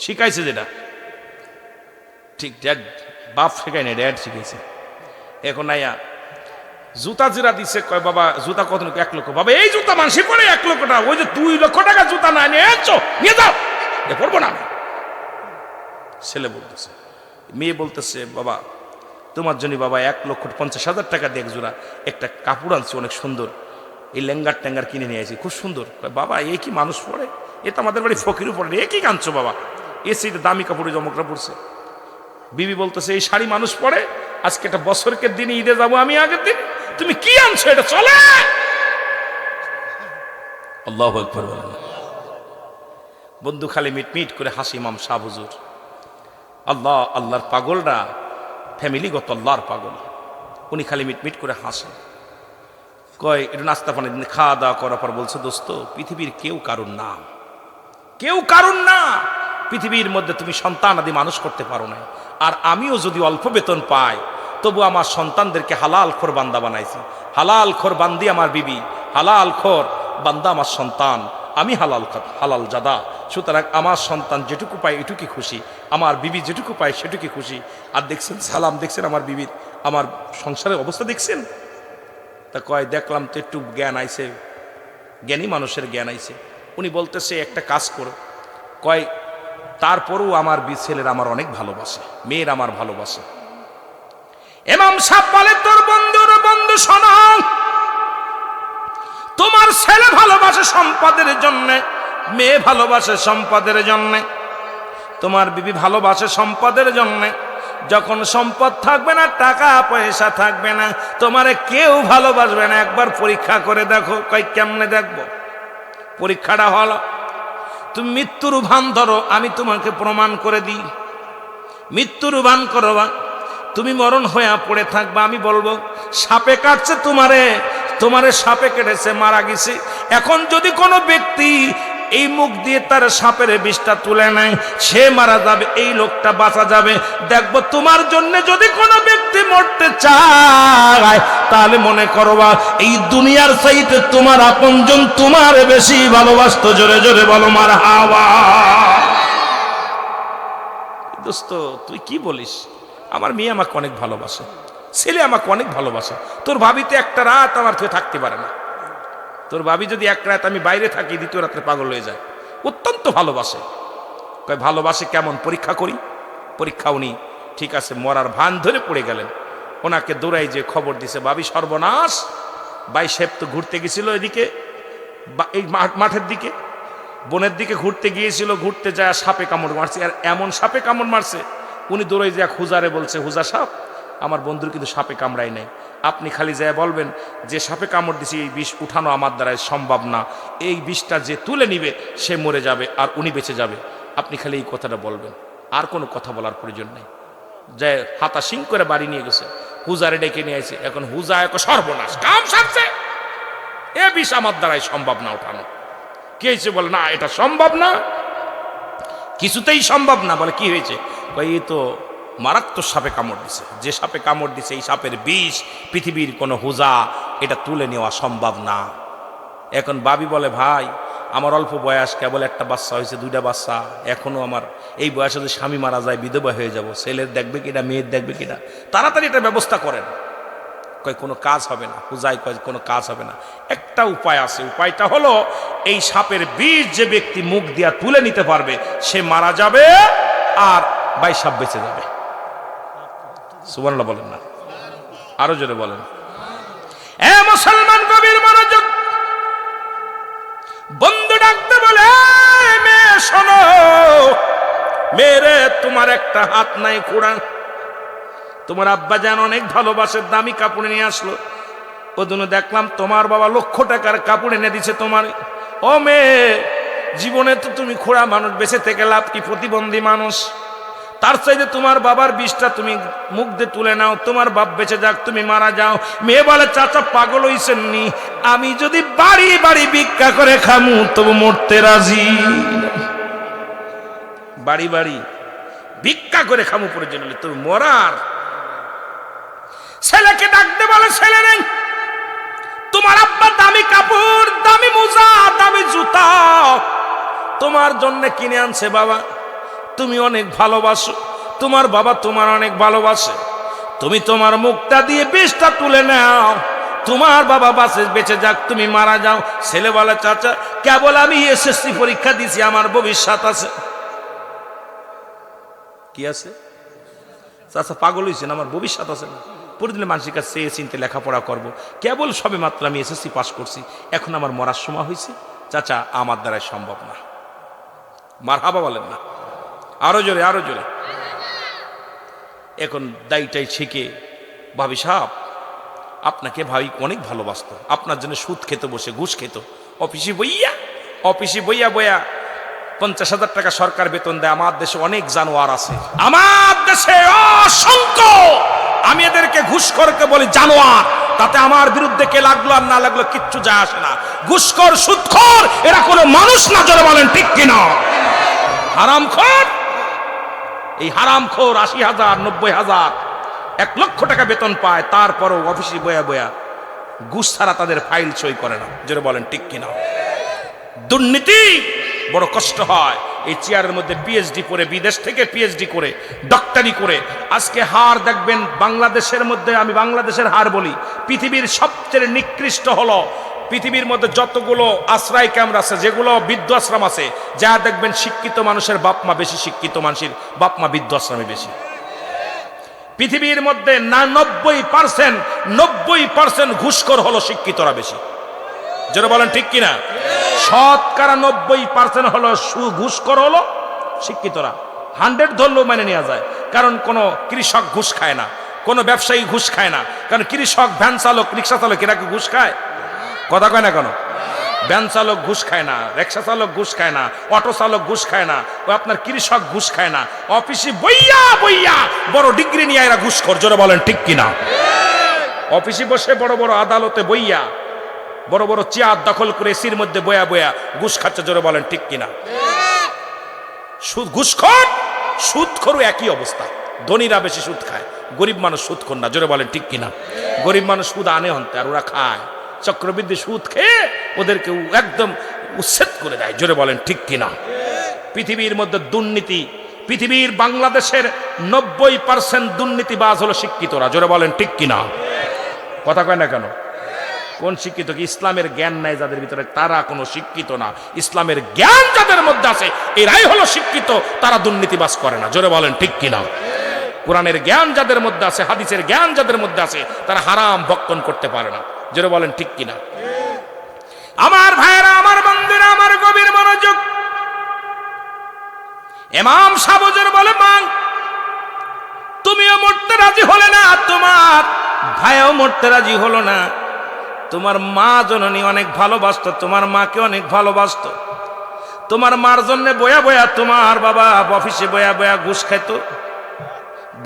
শিখাইছে যেটা ঠিক, ড্যাড বাপ শেখায় না, ড্যাড শিখাইছে। এখন আয়া জুতা জিরা দিছে, কয় বাবা জুতা কত? 1 লক্ষ। বাবা এই জুতা মানুষই পরে 1 লক্ষ টাকা, ওই যে 2 লক্ষ টাকা জুতা না নিয়ে নিয়ে যাও, এ পড়বো না। ছেলে বলতেছে, মেয়ে বলতেছে বাবা তোমার জন্য বাবা 1,50,000 টাকা দিয়ে 1 জোড়া একটা কাপড় আনছি অনেক সুন্দর, এই লেঙ্গার ট্যাঙ্গার কিনে নিয়ে আসি, খুব সুন্দর। বাবা এই কি মানুষ পড়ে? এ তো আমাদের বাড়ি ফকিরও পড়ে, এ কি কাঁদছো বাবা? এ সেই দামি কাপড়ে জমকরা পড়ছে। বিবি বলতেছে এই শাড়ি মানুষ পরে, আজকে একটা বছরকে দিনে ঈদে যাবো আমি আগের দিন, তুমি কি আনছো এটা চলে? আল্লাহু আকবার। বন্ধু খালি মিটমিট করে হাসি ইমাম শাহ হুজুর। আল্লাহ, আল্লাহর পাগলরা ফ্যামিলিগত আল্লাহর পাগল, উনি খালি মিটমিট করে হাসে। কয় একটু নাস্তা পানি খাওয়া দাওয়া করার পর বলছে, দোস্ত পৃথিবীর কেউ কারণ না, কেউ কারণ না, পৃথিবীর মধ্যে তুমি সন্তান আদি মানুষ করতে পারো না, আর আমিও যদি অল্প বেতন পাই তবু আমার সন্তানদেরকে হালাল খোর বান্দা বানাইছি। হালাল খোর বান্দি আমার বিবি, হালাল খোর বান্দা আমার সন্তান, আমি হালাল জাদা। সুতরাং আমার সন্তান যেটুকু পায় এটুকু খুশি, আমার বিবি যেটুকু পায় সেটুকু খুশি। আর দেখছেন সালাম, দেখছেন আমার বিবির, আমার সংসারের অবস্থা দেখছেন? তা কয় দেখলাম তো একটু জ্ঞান আইছে, জ্ঞানী মানুষের জ্ঞান আইছে। উনি বলতেছে একটা কাজ করো, কয় তারপরও আমার ছেলের আমার অনেক ভালোবাসে, মেয়ের আমার ভালোবাসে। ইমাম সাহেব বলে, তোর বন্ধুর বন্ধু শোনো, তোমার ছেলে ভালোবাসে সম্পদের জন্য, মেয়ে ভালোবাসে সম্পদের জন্য, তোমার বিবি ভালোবাসে সম্পদের জন্য। যখন সম্পদ থাকবে না, টাকা পয়সা থাকবে না, তোমারে কেউ ভালোবাসবে না। একবার পরীক্ষা করে দেখো। কই কেমনে দেখবো? পরীক্ষাটা হলো, তুমি মৃত্যুর ভান ধরো, আমি তোমাকে প্রমাণ করে দিই। মৃত্যুর ভান করবা, তুমি মরণ হয়ে পড়ে থাকবা, আমি বলবো সাপে কাটছে তোমারে সাপে কেটেছে, মারা গেছে। এখন যদি কোনো ব্যক্তি এই মুখ দিয়ে তার সাপের বিষটা তুলে নেয়, সে মারা যাবে, এই লোকটা বাঁচা যাবে। দেখবো তোমার জন্য যদি কোনো ব্যক্তি মরতে চায়, তাহলে মনে করবা এই দুনিয়ার চাইতে তোমার আপনজন তোমার বেশি ভালোবাসতো। জোরে জোরে বলো মারহাবা। দোস্ত তুই কি বলিস? আমার মেয়ে আমাকে অনেক ভালোবাসে, ছেলে আমাকে অনেক ভালোবাসে। তোর ভাবিতে একটা রাত আমার তুই থাকতে পারে না। তোর ভাবি যদি এক রাত আমি বাইরে থাকি, দ্বিতীয় রাত্রে পাগল হয়ে যায়। অত্যন্ত ভালোবাসে। কয় ভালোবাসে কেমন? পরীক্ষা করি। পরীক্ষা উনি ঠিক আছে মরার ভান ধরে পড়ে গেলেন। ওনাকে দৌড়াই যে খবর দিছে, ভাবি সর্বনাশ। সাহেব তো ঘুরতে গেছিল এদিকে, এই মাঠের দিকে, বনের দিকে ঘুরতে গিয়েছিল, ঘুরতে যায় সাপে কামড় মারছে। আর এমন সাপে কামড় মারছে, উনি দৌড়াই যে হুজারে বলছে, হুজা সাপ, আমার বন্ধুর কিন্তু সাপে কামড়াই নাই, আপনি খালি যায় বলবেন যে সাপে কামড় দিছি, এই বিষ উঠানো আমার দ্বারাই সম্ভব না, এই বিষটা যে তুলে নিবে সে মরে যাবে আর উনি বেঁচে যাবে। আপনি খালি এই কথাটা বলবেন, আর কোনো কথা বলার প্রয়োজন নেই। যে হাতা সিং করে বাড়ি নিয়ে গেছে, হুজারে ডেকে নিয়ে আসে। এখন হুজা এক সর্বনাশ, কাম সারছে, এ বিষ আমার দ্বারাই সম্ভব না উঠানো। কি হয়েছে? বলে না এটা সম্ভব না, কিছুতেই সম্ভব না। বলে কি হয়েছে? এই তো মারাত্মক সাপে কামড় দিছে, যে সাপে কামড় দিছে এই সাপের বিষ পৃথিবীর কোনো হুজা এটা তুলে নেওয়া সম্ভব না। এখন বাবি বলে, ভাই আমার অল্প বয়স, কেবল একটা বাচ্চা হয়েছে, দুইটা বাচ্চা, এখনো আমার এই বয়সে যদি স্বামী মারা যায় বিধবা হয়ে যাব, ছেলের দেখবে কিনা, মেয়ের দেখবে কিনা, তাড়াতাড়ি এটা ব্যবস্থা করেন। কয় কোনো কাজ হবে না। হুজাই কয় কোনো কাজ হবে না, একটা উপায় আছে। উপায়টা হলো এই সাপের বিষ যে ব্যক্তি মুখ দিয়া তুলে নিতে পারবে সে মারা যাবে আর সাপ বেঁচে যাবে। সুবহানাল্লাহ বলেন না? আরো জোরে বলেন। এ মুসলমান গভীর মনোযোগ। বন্ধু ডাকতে বলে, মেয়ে শোনো, মেরে তোমার একটা হাত নাই কুড়া। তোমার আব্বা যেন অনেক ভালোবাসে, দামি কাপড় নিয়ে আসলো। ওদিনও দেখলাম তোমার বাবা লক্ষ টাকার কাপড় এনে দিছে তোমার। ও মেয়ে, জীবনে তো তুমি খোড়া মানুষ, বেঁচে থেকে লাভ কি? প্রতিবন্ধী মানুষ। তার চাইতে তোমার বাবার বিষটা তুমি মুখ দিয়ে তুলে নাও, তোমার বাপ বেঁচে যাক, তুমি মারা যাও। মেয়ে বলে, চাচা পাগল হইছেন নি? আমি যদি বাড়ি বাড়ি ভিক্ষা করে খামু তবু মরতে রাজি। বাড়ি বাড়ি ভিক্ষা করে খামু প্রয়োজন হলে তুমি মরার। ছেলেকে ডাকতে বলে, ছেলে নেই, তোমার আব্বা দামি কাপড়, দামি মোজা, দামি জুতা তোমার জন্য কিনে আনছে। বাবা তুমি অনেক ভালোবাসো, তোমার বাবা তোমার অনেক ভালোবাসে, তুমি তোমার মুখটা দিয়ে বিষটা তুলে নাও, তোমার বাবা বেঁচে যাক, তুমি মারা যাও। ছেলে বলে, চাচা কেবল আমি এসএসসি পরীক্ষা দিছি, আমার ভবিষ্যৎ আছে। কি আছে? চাচা পাগল হয়েছেন, আমার ভবিষ্যৎ আছে না, প্রতিদিন মানুষের কাছে চেয়ে চিনতে লেখাপড়া করব, কেবল সবে মাত্র আমি এসএসসি পাস করছি, এখন আমার মরার সময় হয়েছে। চাচা আমার দ্বারাই সম্ভব না। মারহাবা বলেন না? আরো জোরে, আরো জোরে। এখন দায়টাই ছেকে ভাবি সাহেব আপনাকে ভাই অনেক ভালোবাসতো, আপনার জন্য সুদ খেতে বসে ঘুষ খেত, অফিসে বইয়া 50,000 টাকা সরকার বেতন দেয়। আমার দেশে অনেক জানোয়ার আছে, আমার দেশে অসংখ্য। আমি এদেরকে ঘুষখোরকে বলি জানোয়ার, তাতে আমার বিরুদ্ধে কে লাগলো আর না লাগলো কিচ্ছু যায় আসে না। ঘুষখোর সুদখোর এরা কোনো মানুষ না, জোরে বলেন ঠিক কিনা? হারামখোর, এই হারামখোর 80,000, 90,000, 1 লক্ষ টাকা বেতন পায়, তারপরও অফিসে বয়া ঘুষ ছাড়া তাদের ফাইল সই করে না, জোরে বলেন ঠিক কিনা? দুর্নীতি বড় কষ্ট হয়। এই চেয়ারের মধ্যে পিএইচডি করে, বিদেশ থেকে পিএইচডি করে, ডক্টরি করে, আজকে হার দেখবেন বাংলাদেশের মধ্যে, আমি বাংলাদেশের হার বলি, পৃথিবীর সবচেয়ে নিকৃষ্ট হলো পৃথিবীর মধ্যে যতগুলো আশ্রয় কেন্দ্র আছে, যেগুলো বৃদ্ধাশ্রম আছে, যা দেখবেন শিক্ষিত মানুষের বাপ মা বেশি, শিক্ষিত মানুষের বাপ মা বৃদ্ধাশ্রমে বেশি। পৃথিবীর মধ্যে না 90% ঘুষখোর হলো শিক্ষিতরা বেশি, যারা বলেন ঠিক কিনা? শতকরা 90% হলো ঘুষখোর হলো শিক্ষিতরা। 100 ধরলেও মানে নেওয়া যায়, কারণ কোনো কৃষক ঘুষ খায় না, কোনো ব্যবসায়ী ঘুষ খায় না, কারণ কৃষক, ভ্যান চালক, রিক্সা চালক এরা কি ঘুষ খায়? কথা কয় না কেন? ভ্যান চালক ঘুষ খায় না, রিক্সা চালক ঘুষ খায় না, অটো চালক ঘুষ খায় না, ও আপনার কৃষক ঘুষ খায় না। অফিসে বইয়া বড় ডিগ্রি নিয়ে এরা ঘুষখোর, জোরে বলেন ঠিক কিনা? অফিসে বসে বড় বড় আদালতে বইয়া বড় বড় চেয়ার দখল করে এসির মধ্যে বয়া ঘুষ খাচ্ছে, জোরে বলেন ঠিক কিনা? ঘুষখোর সুদখোরও একই অবস্থা। ধনীরা বেশি সুদ খায়, গরিব মানুষ সুদখোর না, জোরে বলেন ঠিক কিনা? গরিব মানুষ সুদ আনে হন্তে, আর ওরা খায় চক্রবৃদ্ধি সুদ খেয়ে ওদেরকে একদম উচ্ছেদ করে দেয়, জোরে বলেন ঠিক কিনা? পৃথিবীর মধ্যে দুর্নীতি, পৃথিবীর বাংলাদেশের 90% দুর্নীতিবাজ হলো শিক্ষিতরা, জোরে বলেন ঠিক কিনা? কথা কয় না কেন? কোন শিক্ষিত? কি ইসলামের জ্ঞান নাই যাদের ভিতরে, তারা কোনো শিক্ষিত না। ইসলামের জ্ঞান যাদের মধ্যে আছে এরাই হলো শিক্ষিত, তারা দুর্নীতিবাজ করে না, জোরে বলেন ঠিক কিনা? কোরআনের জ্ঞান যাদের মধ্যে আছে, হাদিসের জ্ঞান যাদের মধ্যে আছে, তারা হারাম ভক্ষণ করতে পারে না, জোরে বলেন ঠিক কিনা? আমার ভাইয়েরা, আমার বন্ধুরা, আমার গভীর মনোযোগ। ইমাম সাহেব বলে, মা তুমিও মরতে রাজি হলে না, তোমার ভাইও মরতে রাজি হলো না। তোমার মা জননী অনেক ভালোবাসতো, তোমার মাকে অনেক ভালোবাসতো। তোমার মার জন্য বয়া তোমার বাবা অফিসে বয়া ঘুষ খাইতো,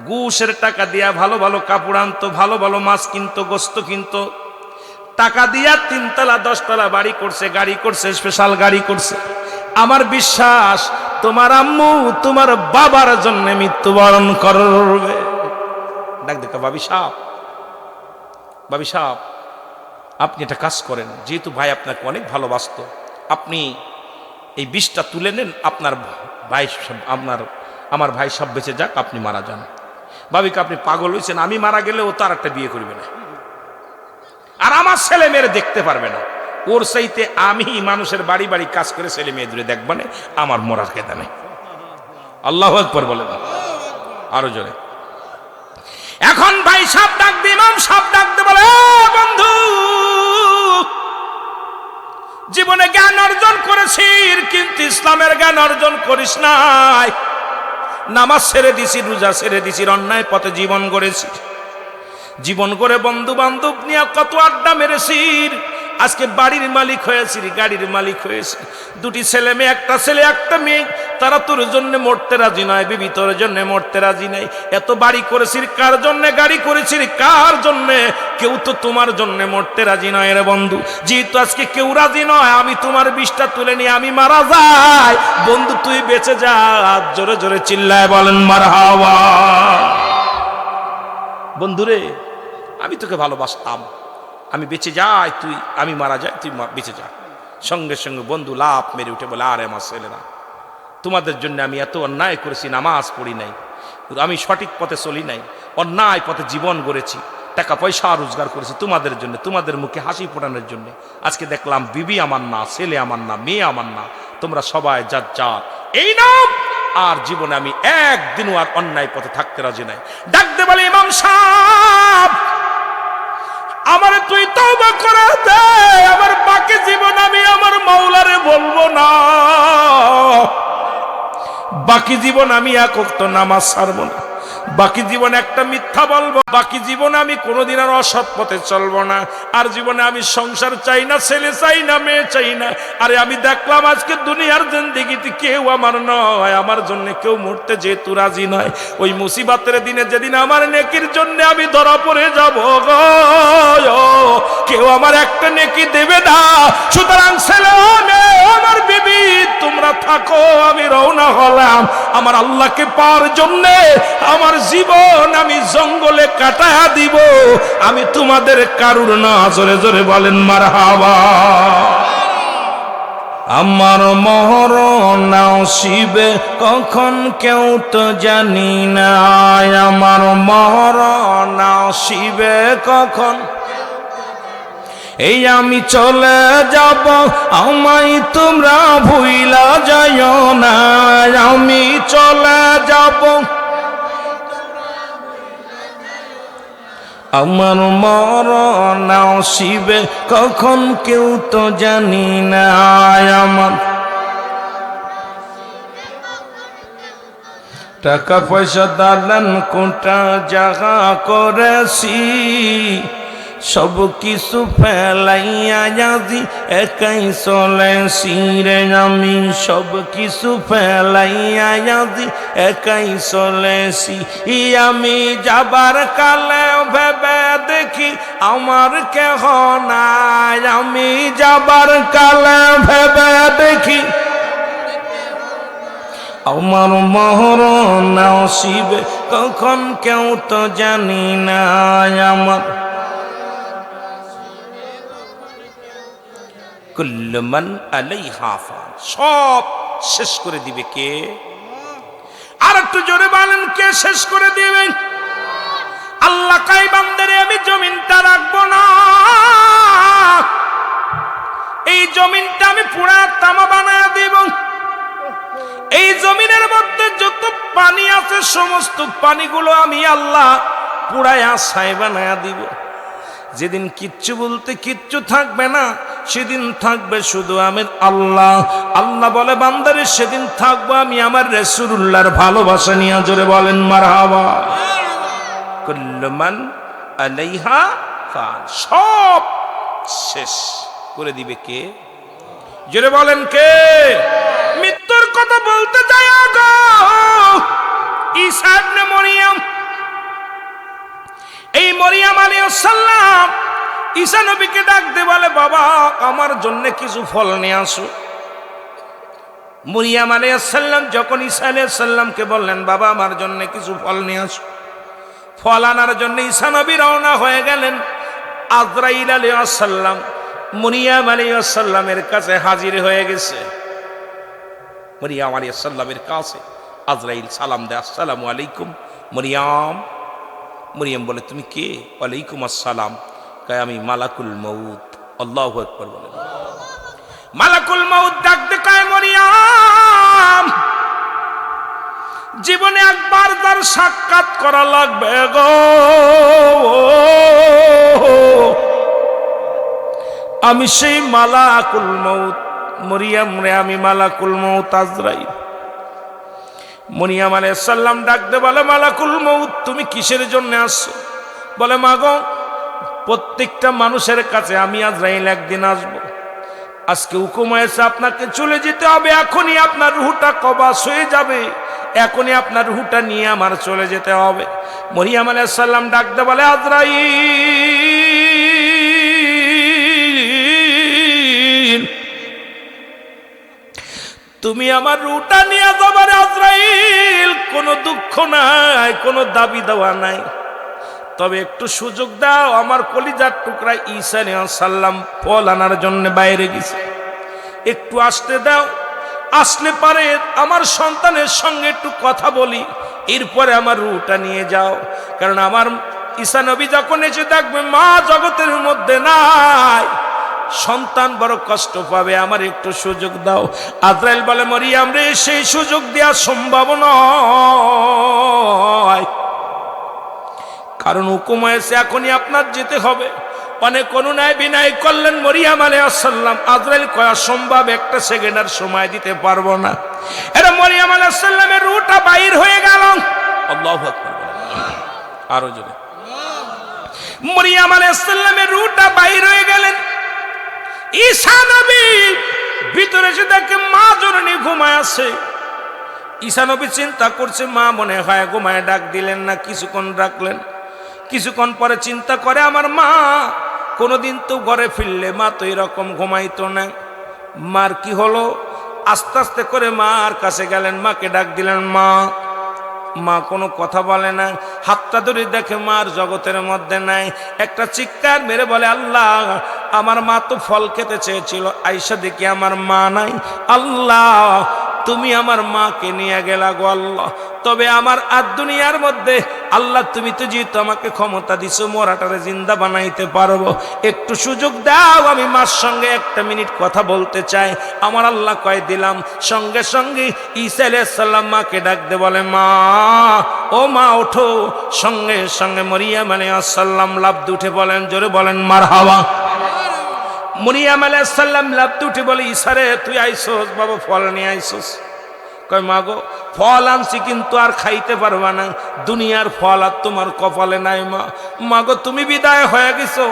ঘুষের টাকা দিয়া ভালো ভালো কাপড় আনতো, ভালো ভালো মাছ কিনতো, গোস্ত কিনতো, টাকা দিয়া 3 তলা 10 তলা বাড়ি করছে, গাড়ি করছে, স্পেশাল গাড়ি করছে। আমার বিশ্বাস তোমার আম্মু তোমার বাবার জন্য মৃত্যুবরণ করবে। ডাক দেখা, ভাবি সাহেব আপনি একটা কাজ করেন, যেহেতু ভাই আপনাকে অনেক ভালোবাসতো, আপনি এই বিষটা তুলে নেন, আপনার ভাই, আমার ভাই সব বেঁচে যাক, আপনি মারা যান। ভাবিকে, আপনি পাগল হয়েছেন, আমি মারা গেলে ও তার একটা বিয়ে করবে না, আর আমার ছেলে মেয়েরে দেখতে পারবে না। ওর চাইতে আমি মানুষের বাড়ি বাড়ি কাজ করে ছেলে মেয়ে দূরে দেখবা না, আমার মরার কেদা নেই। আল্লাহু আকবার বলে না আরো জোরে। এখন ভাই সাহেব ডাক দিয়ে, ইমাম সাহেব ডাক দিয়ে বলে, বন্ধু, জীবনে জ্ঞান অর্জন করেছিস, কিন্তু ইসলামের জ্ঞান অর্জন করিস নাই। নামাজ ছেড়ে দিছি, রোজা ছেড়ে দিছি, অন্যায় পথে জীবন গড়েছি, জীবন করে বন্ধু বান্ধব নিয়ে কত আড্ডা মেরেছি, আজকে বাড়ির মালিক হয়েছি, গাড়ির মালিক হয়েছি, 2টি ছেলে মেয়ে, একটা ছেলে একটা মেয়ে, তারা তোর জন্য মরতে রাজি নয়, বিবি তোর জন্য মরতে রাজি নাই। এত বাড়ি করেছিস কার জন্য, গাড়ি করেছিস কার জন্য? কেউ তো তোমার জন্য মরতে রাজি নয় রে বন্ধু। যেহেতু আজকে কেউ রাজি নয়, আমি তোমার বিষটা তুলে নিয়ে আমি মারা যাই, বন্ধু তুই বেঁচে যা। জোরে জোরে চিল্লায় বলেন মারহাবা। বন্ধুরে, আমি তোকে ভালোবাসতাম, আমি বেঁচে যাই, আমি মারা যাই, তুই বেঁচে যা। সঙ্গে সঙ্গে বন্ধু লাফ মেরে উঠে বলে, আরে আমার ছেলেরা, তোমাদের জন্য আমি এত অন্যায় করেছি, নামাজ পড়ি নাই, আমি সঠিক পথে চলি নাই, অন্যায় পথে জীবন গড়েছি, টাকা পয়সা রোজগার করেছি তোমাদের জন্য, তোমাদের মুখে হাসি ফোটানোর জন্য। আজকে দেখলাম বিবি আমার না, ছেলে আমার না, মেয়ে আমার না, তোমরা সবাই যার যার এই নাম, আর জীবনে আমি একদিনও আর অন্যায় পথে থাকতে রাজি নাই। ডাকতে বলে, ইমাম সাহেব, আমারে তুই তওবা করে দে, আমার বাকি জীবন আমি আমার মাওলারে বলবো না, বাকি জীবন আমি এক ওয়াক্ত নামাজ ছাড়বো না, বাকি জীবনে একটা মিথ্যা বলবো, বাকি জীবনে আমি কোনোদিন আর অসৎ পথে চলবো না, আর জীবনে আমি সংসার চাই না, ছেলে চাই না, মেয়ে চাই না। আরে আমি দেখলাম আজকে দুনিয়ার জিন্দেগিতে কেউ আমার নয়, আমার জন্য কেউ মরতে যেহেতু রাজি নয়, ওই মুসিবতের দিনে যেদিন আমার নেকির জন্য আমি ধরা পড়ে যাব গো, কেউ আমার একটা নেকি দেবে না। সুতরাং ছেলে মেয়ে আমার বিবি তোমরা থাকো, আমি রওনা হলাম আমার আল্লাহকে পাওয়ার জন্য। আমার জীবন আমি জঙ্গলে কাটায়া দিব, আমি তোমাদের কারুর না। জোরে জোরে বলেন মারহাবা। আমার মরণ নসিবে কখন কেউ তো জানি না, আমার মরণ নসিবে কখন, এই আমি চলে যাব আমায় তোমরা ভুইলা যাইও না, আমি চলে যাব আমার মরণ নসিবে কখন কেউ তো জানি না। আমার টাকা পয়সা দালান কোটা জাগা করেছি, সব কিছু ফেলাইয়া যাদি একাই চলেছি রে, আমি সব কিছু ফেলাইয়া যাদি একাই চলেছি। আমি যাবার কালে ভেবে দেখি আমার কেহ নাই, আমি যাবার কালে ভেবে দেখি আমার মরণ নসিবে কখন কেউ তো জানি না। আমার কুল্লু মান আলাইহা ফান, সব শেষ করে দিবে কে? আর একটু জোরে বলেন, কে শেষ করে দিবে? আল্লাহ কয় বান্দারে আমি জমিনটা রাখবো না, এই জমিনটা আমি পুরা তামা বানায় দিব। এই জমিনের মধ্যে যত পানি আছে সমস্ত পানিগুলো আমি আল্লাহ পুরায়া ছাই বানায়া দিব। যেদিন কিচ্ছু বলতে কিচ্ছু থাকবে না, সেদিন থাকবে শুধু আমি আল্লাহ। আল্লাহ বলে বান্দারে সেদিন থাকবো আমি আমার রাসূলুল্লাহর ভালোবাসা নিয়ে। জোরে বলেন মারহাবা। কুল্লু মান আলাইহা ফান, সব শেষ করে দিবে কে? জোরে বলেন কে? মৃত্যুর কথা বলতে যায় গো ঈসা ইবনে মরিয়ম। এই মরিয়ম আলাইহিস সালাম ঈসা নবীকে ডাক দিয়ে বলে, বাবা আমার জন্য কিছু ফল নিয়ে আসো। মরিয়ম আলাইহিস সালাম যখন ঈসা আলাইহিস সালামকে বললেন, বাবা আমার জন্য কিছু ফল নিয়ে আসো, ফল আনার জন্য ঈসা নবী রওনা হয়ে গেলেন। আজরাইল আলাইহিস সালাম মরিয়ম আলাইহিস সালামের কাছে হাজির হয়ে গেছে। মরিয়ম আলাইহিস সালামের কাছে আজরাইল সালাম দেয়, আসসালামু আলাইকুম মরিয়ম। মরিয়ম বলে, তুমি কে? ওয়ালাইকুম আসসালাম। কয় আমি মালাকুল মউত। আল্লাহু আকবার বলেন। মালাকুল মউত ডাক দে কয়, মরিয়ম জীবনে একবার তার সাক্ষাৎ করা লাগবে গো, আমি সেই মালাকুল মউত। মরিয়ম রে আমি মালাকুল মউত আজরাইল। মরিয়ম আলাইহিস সালাম ডাক দে বলে, মালাকুল মউত তুমি কিসের জন্য আসছো? বলে, মাগো প্রত্যেকটা মানুষের কাছে আমি আজরাইল একদিন আসবো। আজকে হুকুম হয়েছে আপনাকে চলে যেতে হবে, এখনই আপনার রূহটা কবজ হয়ে যাবে, এখনই আপনার রূহটা নিয়ে আমার চলে যেতে হবে। মরিয়ম আলাইহিস সালাম ডাক দে বলে, আজরাইল তুমি আমার রূহটা নিয়ে যাবার। আজরাইল কোনো দুঃখ নাই, কোনো দাবি দেওয়া নাই, তবে একটু সুযোগ দাও, আমার কলিজার টুকরা ঈসা আলাইহিস সালাম ফল আনার জন্য বাইরে গেছে, একটু আসতে দাও, আসলে পারে আমার সন্তানের সঙ্গে একটু কথা বলি, এরপরে আমার রূহটা নিয়ে যাও। কারণ আমার ঈসা নবী যখন এসে দেখবে মা জগতের মধ্যে নাই, সন্তান বড় কষ্ট পাবে, আমার একটু সুযোগ দাও। আজরাইল বলে, মরিয়ম রে সেই সুযোগ দেওয়া সম্ভব নয়, কারণ হুকুম হয়েছে এখনই আপনার যেতে হবে। অনেক অনুনয় বিনয় করলেন মরিয়ম আলাইহিস সালাম। আজরাইল কয়া সম্ভব, একটা সেকেন্ডের সময় দিতে পারবো না। এরা মরিয়ম আলাইহিস সালামের রূহটা বাইর হয়ে গেল। আল্লাহু আকবার। আরো জোরে। মরিয়ম আলাইহিস সালামের রূহটা বাইর হয়ে গেলেন। ঈসা নবী ভিতরে এসে দেখে মা জননী ঘুমায় আছে। ঈসা নবী চিন্তা করছে মা মনে হয় ঘুমায়, ডাক দিলেন না, কিছুক্ষণ রাখলেন। কিছুক্ষণ পরে চিন্তা করে আমার মা কোনোদিন তো ঘরে ফিরলে মা তো এরকম ঘুমাইতো না, মার কি হলো? আস্তে আস্তে করে মার কাছে গেলেন, মাকে ডাক দিলেন মা। মা কোনো কথা বলে না, হাতটা ধরে দেখে মার জগতের মধ্যে নাই। একটা চিৎকার মেরে বলে আল্লাহ, আমার মা তো ফল খেতে চেয়েছিল, আইসা দেখি আমার মা নাই। আল্লাহ তুমি আমার মাকে নিয়ে গেলা গো আল্লাহ। তবে আমার আর দুনিয়ার মধ্যে আল্লাহ তুমি তো যেহেতু আমাকে ক্ষমতা দিছো মরাটারে জিন্দা বানাইতে পারবো, একটু সুযোগ দাও, আমি মার সঙ্গে একটা মিনিট কথা বলতে চাই। আমার আল্লাহ কয় দিলাম। সঙ্গে সঙ্গে ঈসা আলাইহিস সালাম মাকে ডাক দে বলে মা, ও মা ওঠো। সঙ্গে সঙ্গে মরিয়ম আলাইহিস সালাম লাফ দিয়ে উঠে বলেন, জোরে বলেন মারহাবা। মরিয়ম আলাইহিস সালাম লাফ দিয়ে উঠে বলে ঈসা রে তুই আইসোস বাবা, ফল নিয়ে আইসোস? কয় মা গো ফল আনছি কিন্তু আর খাইতে পারবা না, দুনিয়ার ফল আর তোমার কপালে নাই মা। মা গো তুমি বিদায় হয়ে গেছো।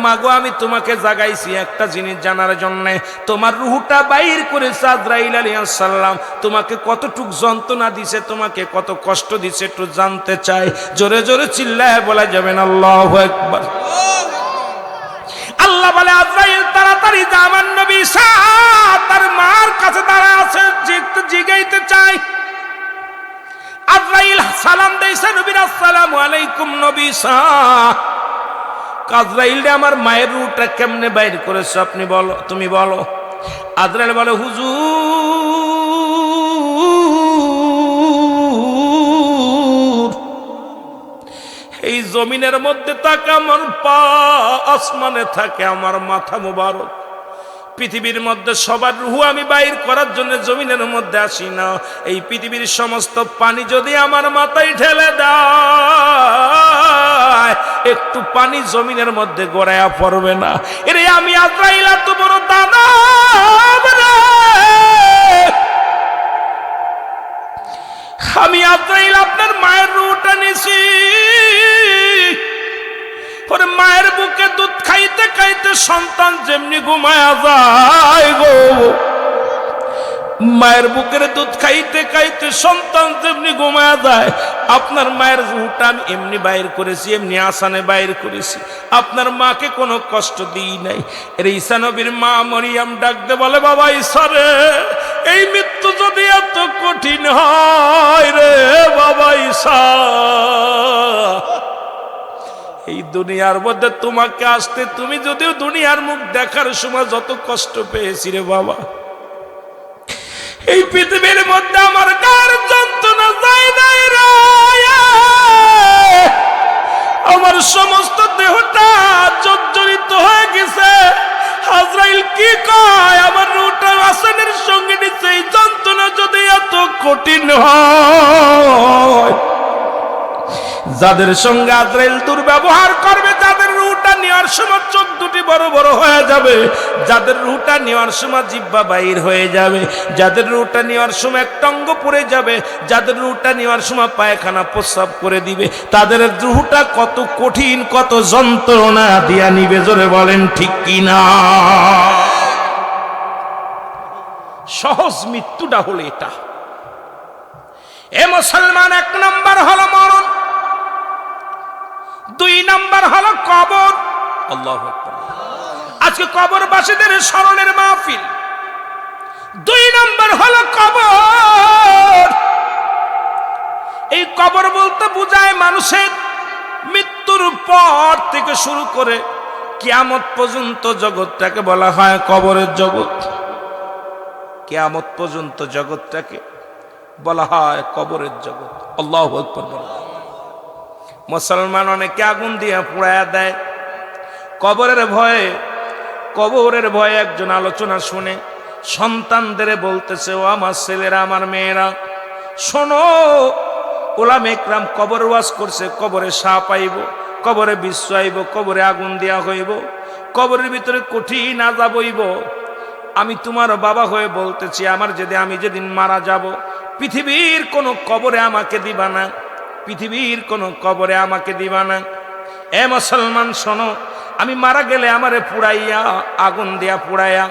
মা গো আমি তোমাকে জাগাইছি একটা জিনিস জানার জন্য, তোমার রূহটা বাইর করেছে আজরাইল আলাইহিস সালাম, তোমাকে কতটুক যন্ত্রণা দিছে, তোমাকে কত কষ্ট দিছে একটু জানতে চাই। জোরে জোরে চিল্লায় বলা যাবে না আল্লাহু আকবার। আল্লাহ বলে আজরাইল তাড়াতাড়ি যা, আমার নবী ঈসা তার মার কাছে দাঁড়ায় আছে, জিগাইতে চাই। আজরাইল সালাম দেয় ঈসা নবীর, আসসালামু আলাইকুম নবী ঈসা। আজরাইল রে আমার মায়ের রূহটা কেমনে বাইর করেছো আপনি বলো, তুমি বলো। আজরাইল বলে হুজুর এই জমিনের মধ্যে থাকে আমার পা, আসমানে থাকে আমার মাথা মুবারক। পৃথিবীর মধ্যে সবার রূহ আমি বাইর করার জন্য জমিনের মধ্যে আসি না। এই পৃথিবীর সমস্ত পানি যদি আমার মাথায় ঢেলে দেয়, একটু পানি জমিনের মধ্যে গড়াইয়া পড়বে না। এরে আমি আজরাইল এত বড় দানব রে, আমি আজরাইল আপনার মায়ের রূহটা নিছি। ওরে মায়ের বুকে দুধ খাইতে খাইতে সন্তান যেমনি ঘুমায়া যায় গো, মায়ের বুকের দুধ খাইতে খাইতে সন্তান যেমনি ঘুমায়া যায়, আপনার মায়ের রূহটা আমি এমনি বাইর করেছি, এমনি আসানে বাইর করেছি। আপনার মাকে কোনো কষ্ট দিই নাই। এর ঈসা নবীর মা মরিয়ম ডাক দে বলে বাবা ঈসা রে, এই মৃত্যু যদি এত কঠিন হয় রে বাবা ঈসা, এই দুনিয়ার মধ্যে তোমাকে আসতে, তুমি যদিও দুনিয়ার মুখ দেখার সময় যত কষ্ট পেয়েছি রে বাবা, এই পৃথিবীর মধ্যে আমার গায়ের যন্ত্রণা যায় নাই রে। আমার সমস্ত দেহটা জর্জরিত হয়ে গেছে। আজরাইল কি কয়, আমার রূহটা আসনের সঙ্গে নিচে, এই যন্ত্রণা যদি এত কঠিন হয়, যাদের সঙ্গে আজরাইল দুর্ব্যবহার করবে, যাদের রূহটা নেওয়ার সময় চোখ দুটি বড় বড় হয়ে যাবে, যাদের রূহটা নেওয়ার সময় জিহ্বা বাইর হয়ে যাবে, যাদের রূহটা নেওয়ার সময় একটা অঙ্গ পড়ে যাবে, যাদের রূহটা নেওয়ার সময় পায়খানা প্রস্রাব করে দিবে, তাদের রূহটা কত কঠিন, কত যন্ত্রণা দিয়া নিবে। জোরে বলেন ঠিক কিনা? সহজ মৃত্যুটা হলো এটা। এ মুসলমান, এক নম্বর হলো মরণ, দুই নম্বর হলো কবর। আল্লাহু আকবার। আজকে কবরবাসীদের স্মরণের মাহফিল। দুই নম্বর হলো কবর। এই কবর বলতে বোঝায় মানুষের মৃত্যুর পর থেকে শুরু করে কিয়ামত পর্যন্ত জগৎটাকে বলা হয় কবরের জগৎ। কিয়ামত পর্যন্ত জগৎটাকে বলা হয় কবরের জগৎ। আল্লাহু আকবার। মুসলমান অনেকে আগুন দিয়ে পুড়ায়া দেয় কবরের ভয়ে। কবরের ভয়ে একজন আলোচনা শুনে সন্তানদের বলতেছে, ও আমার ছেলেরা, আমার মেয়েরা শোনো, ওলামা ইকরাম কবর ওয়াজ করছে, কবরে সাপ আইব, কবরে বিশ্ব আইব, কবরে আগুন দেয়া হইব, কবরের ভিতরে কঠিন আযাব হইব। আমি তোমার বাবা হয়ে বলতেছি, আমি যেদিন মারা যাব, পৃথিবীর কোন কবরে আমাকে দিবা না। পৃথিবীর কোনো কবরে আমাকে দিবা না। এ মুসলমান শোনো, আমি মারা গেলে আমারে পুড়াইয়া, আগুন দিয়া পুড়াইয়া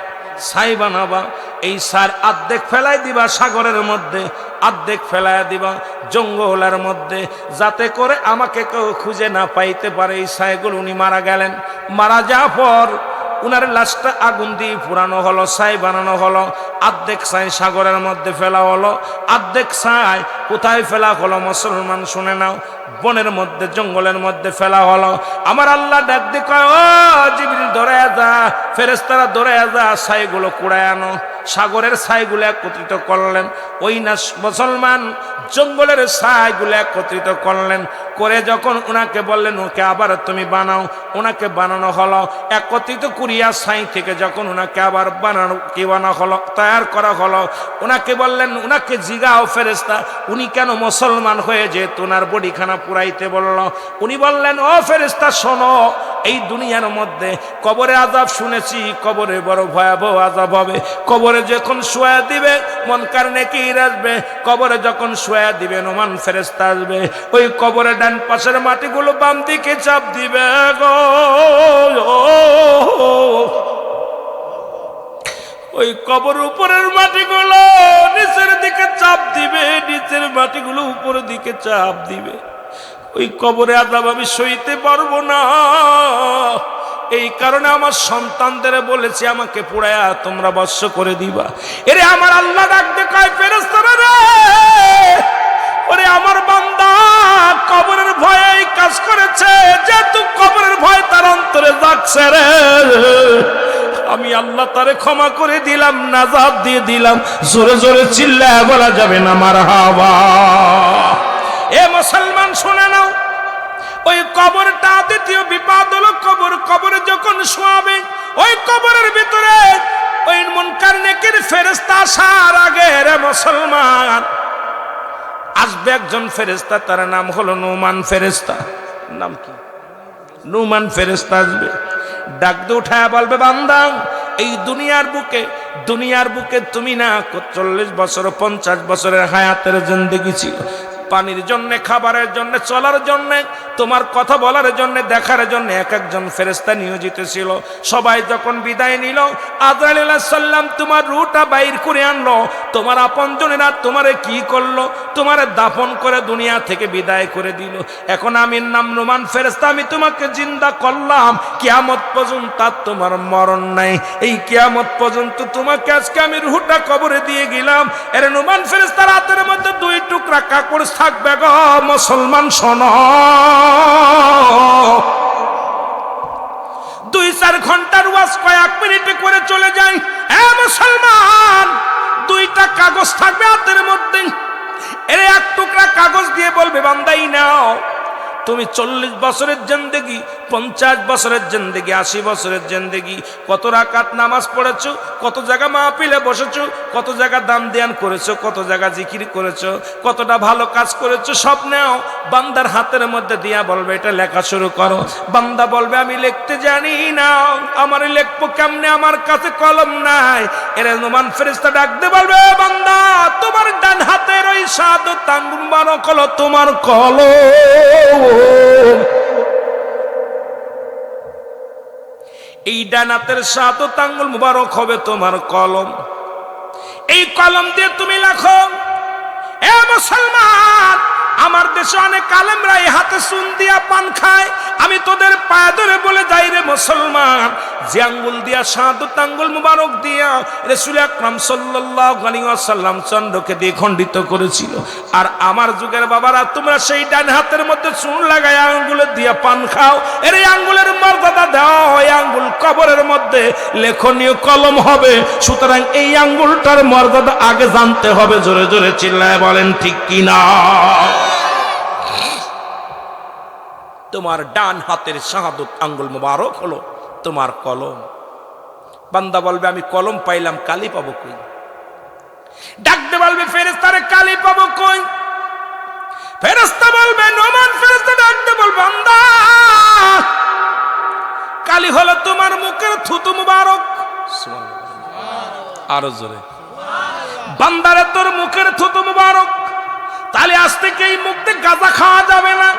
ছাই বানাবা। এই সার আর্ধেক ফেলাই দিবা সাগরের মধ্যে, আর্ধেক ফেলাইয়া দিবা জঙ্গলের মধ্যে, যাতে করে আমাকে কেউ খুঁজে না পাইতে পারে। এই ছাইগুলো উনি মারা গেলেন, মারা যাওয়ার পর উনার লাশটা আগুন দিয়ে পুরানো হলো, ছাই বানানো হলো। আর্ধেক ছাই সাগরের মধ্যে ফেলা হলো, আর্ধেক ছাই কোথায় ফেলা হলো মুসলমান শুনে নাও, বনের মধ্যে, জঙ্গলের মধ্যে ফেলা হলো। আমার আল্লাহ ডাক দিয়ে কয়, ও জিবরিল ধরে যা, ফেরেশতারা ধরে যা, ছাইগুলো কুড়ায় আনো। সাগরের ছাইগুলো একত্রিত করলেন, ওই না মুসলমান জঙ্গলের ছাইগুলো একত্রিত করলেন, করে যখন ওনাকে বললেন ওকে আবার তুমি বানাও, ওনাকে বানানো হলো। একত্রিত কুরিয়া ছাই থেকে যখন ওনাকে আবার বানানো কি বানা হলো, তৈয়ার করা হলো, ওনাকে বললেন, ওনাকে জিগাও ফেরেশতা উনি কেন মুসলমান হয়ে যেত ওনার বডিখানা পুরাইতে বলল। উনি বললেন, ও ফেরেশতা শোনো, এই দুনিয়ার মধ্যে কবরে আযাব শুনেছি, কবরে বড় ভয়াবহ আযাব হবে। কবরে যখন শোয়া দিবে মুনকার নেকির আসবে, কবরে যখন শোয়া দিবে নোমান ফেরেশতা আসবে, ওই কবরে ডান পাশের মাটিগুলো বাম দিকে চাপ দিবে গো, ওই কবর উপরের মাটিগুলো নিচের দিকে চাপ দিবে, নিচের মাটিগুলো উপরের দিকে চাপ দিবে। ওই কবরে আযাব আমি সইতে পারবো না। এই কারণে আমার সন্তানদের বলেছি আমাকে পুড়ায়া তোমরা বর্ষ করে দিবা। এরে আমার আল্লাহ ডাকতে কয়, ফেরেশতারা রে, ওরে আমার বান্দা কবরের ভয়ে এই কাজ করেছে, যেহেতু কবরের ভয় তার অন্তরে জাগছে রে, আমি আল্লাহ তারে ক্ষমা করে দিলাম, নাজাত দিয়ে দিলাম। জোরে জোরে চিল্লায় বলা যাবে না মারহাবা। এ মুসলমান শুনে নাও, ওই কবরটা দ্বিতীয় বিপদ হলো কবর। কবরে যখন শোয়াবে, ওই কবরের ভিতরে ওই মুনকার নেকির ফেরেশতা আসার আগে রে মুসলমান আসবে একজন ফেরেশতা, তার নাম হলো নুমান ফেরেশতা। নাম কি? নুমান ফেরেশতা আসবে, ডাক দিয়ে উঠায় বলবে, বান্দা এই দুনিয়ার বুকে তুমি না 40 বছর 50 বছরের হায়াতের জিন্দেগি ছিল, পানির জন্য, খাবারের জন্য, চলার জন্য, তোমার কথা বলার জন্য, দেখার জন্য এক একজন ফেরেশতা নিয়োজিত ছিল। সবাই যখন বিদায় নিল, আজরাইল আলাইহিস সালাম তোমার রূহটা বাইর করে আনলো। তোমার আপনজনেরা তোমারে কি করলো? তোমারে দাফন করে দুনিয়া থেকে বিদায় করে দিল। এখন আমি নাম নুমান ফেরেশতা, আমি তোমাকে জিন্দা করলাম, কিয়ামত পর্যন্ত আর তোমার মরণ নাই। এই কিয়ামত পর্যন্ত তোমাকে আজকে আমি রূহটা কবরে দিয়ে গেলাম। এর নুমান ফেরেশতার হাতের মধ্যে 2 টুকরা কাপড় থাকবে গো মুসলমান শোনো। 2-4 ঘন্টার ওয়াজ কয়েক মিনিটে করে চলে যায়। এ মুসলমান, 2টা কাগজ থাকবে হাতের মধ্যে, এর 1 টুকরা কাগজ দিয়ে বলবে, বান্দাই নাও, তুমি 40 বছরের জিন্দেগি, 50 বছরের জিন্দেগি, 80 বছরের জিন্দেগি, কত রাকাত নামাজ পড়েছো, কত জায়গা মাহফিলে বসেছো, কত জায়গা দান ধ্যান করেছো, কত জায়গা জিকির করেছো, কতটা ভালো কাজ করেছো, সব নাও। বান্দার হাতের মধ্যে দিয়া বলবে, এটা লেখা শুরু করো। বান্দা বলবে, আমি লিখতে জানি না, আমার লিখবো কেমনে, আমার কাছে কলম নাই। এর নুমান ফেরেশতা ডাক দিয়ে বলবে, বান্দা তোমার ডান হাতের ওই শাহাদাত আঙ্গুল মুবারক হলো তোমার কলম। এই ডান হাতের শাহাদাত আঙ্গুল মুবারক হবে তোমার কলম। এই কলম দিয়ে তুমি লেখো। এ মুসলমান, আমার দেশে অনেক আলেমরা এই হাতে চুন দিয়া পান খায়। আমি তোদের পায়ে ধরে বলে যাই রে মুসলমান, যে আঙ্গুল দিয়া শাহাদাত আঙ্গুল মুবারক দিয়া রাসূল আকরাম সাল্লাল্লাহু আলাইহি ওয়াসাল্লাম চন্দ্রকে দিয়ে খণ্ডিত করেছিল, আর আমার যুগের বাবারা তোমরা সেই ডান হাতের মধ্যে চুন লাগায় আঙ্গুলে দিয়া পান খাও। এর এই আঙ্গুলের মর্যাদা দাও, এই আঙ্গুল কবরের মধ্যে লেখনীয় কলম হবে। সুতরাং এই আঙ্গুলটার মর্যাদা আগে জানতে হবে। জোরে জোরে চিল্লায় বলেন ঠিক কিনা? তোমার ডান হাতের শাহাদাত আঙ্গুল মুবারক হলো তোমার কলম। বান্দা বলবে, আমি কলম পাইলাম, কালি পাবো কই? ডাকতে বলবে, ফেরেশতারে কালি পাবো কই? ফেরেশতা বলবে, নোমান ফেরেশতা ডাকতে বলবে, বান্দা কালি হলো তোমার মুখের থুতু মুবারক। সুবহানাল্লাহ, আরো জোরে। বান্দারে তোর মুখের থুতু মুবারক তাহলে আজ থেকে এই মুখ দিয়ে গাঁজা খাওয়া যাবে না,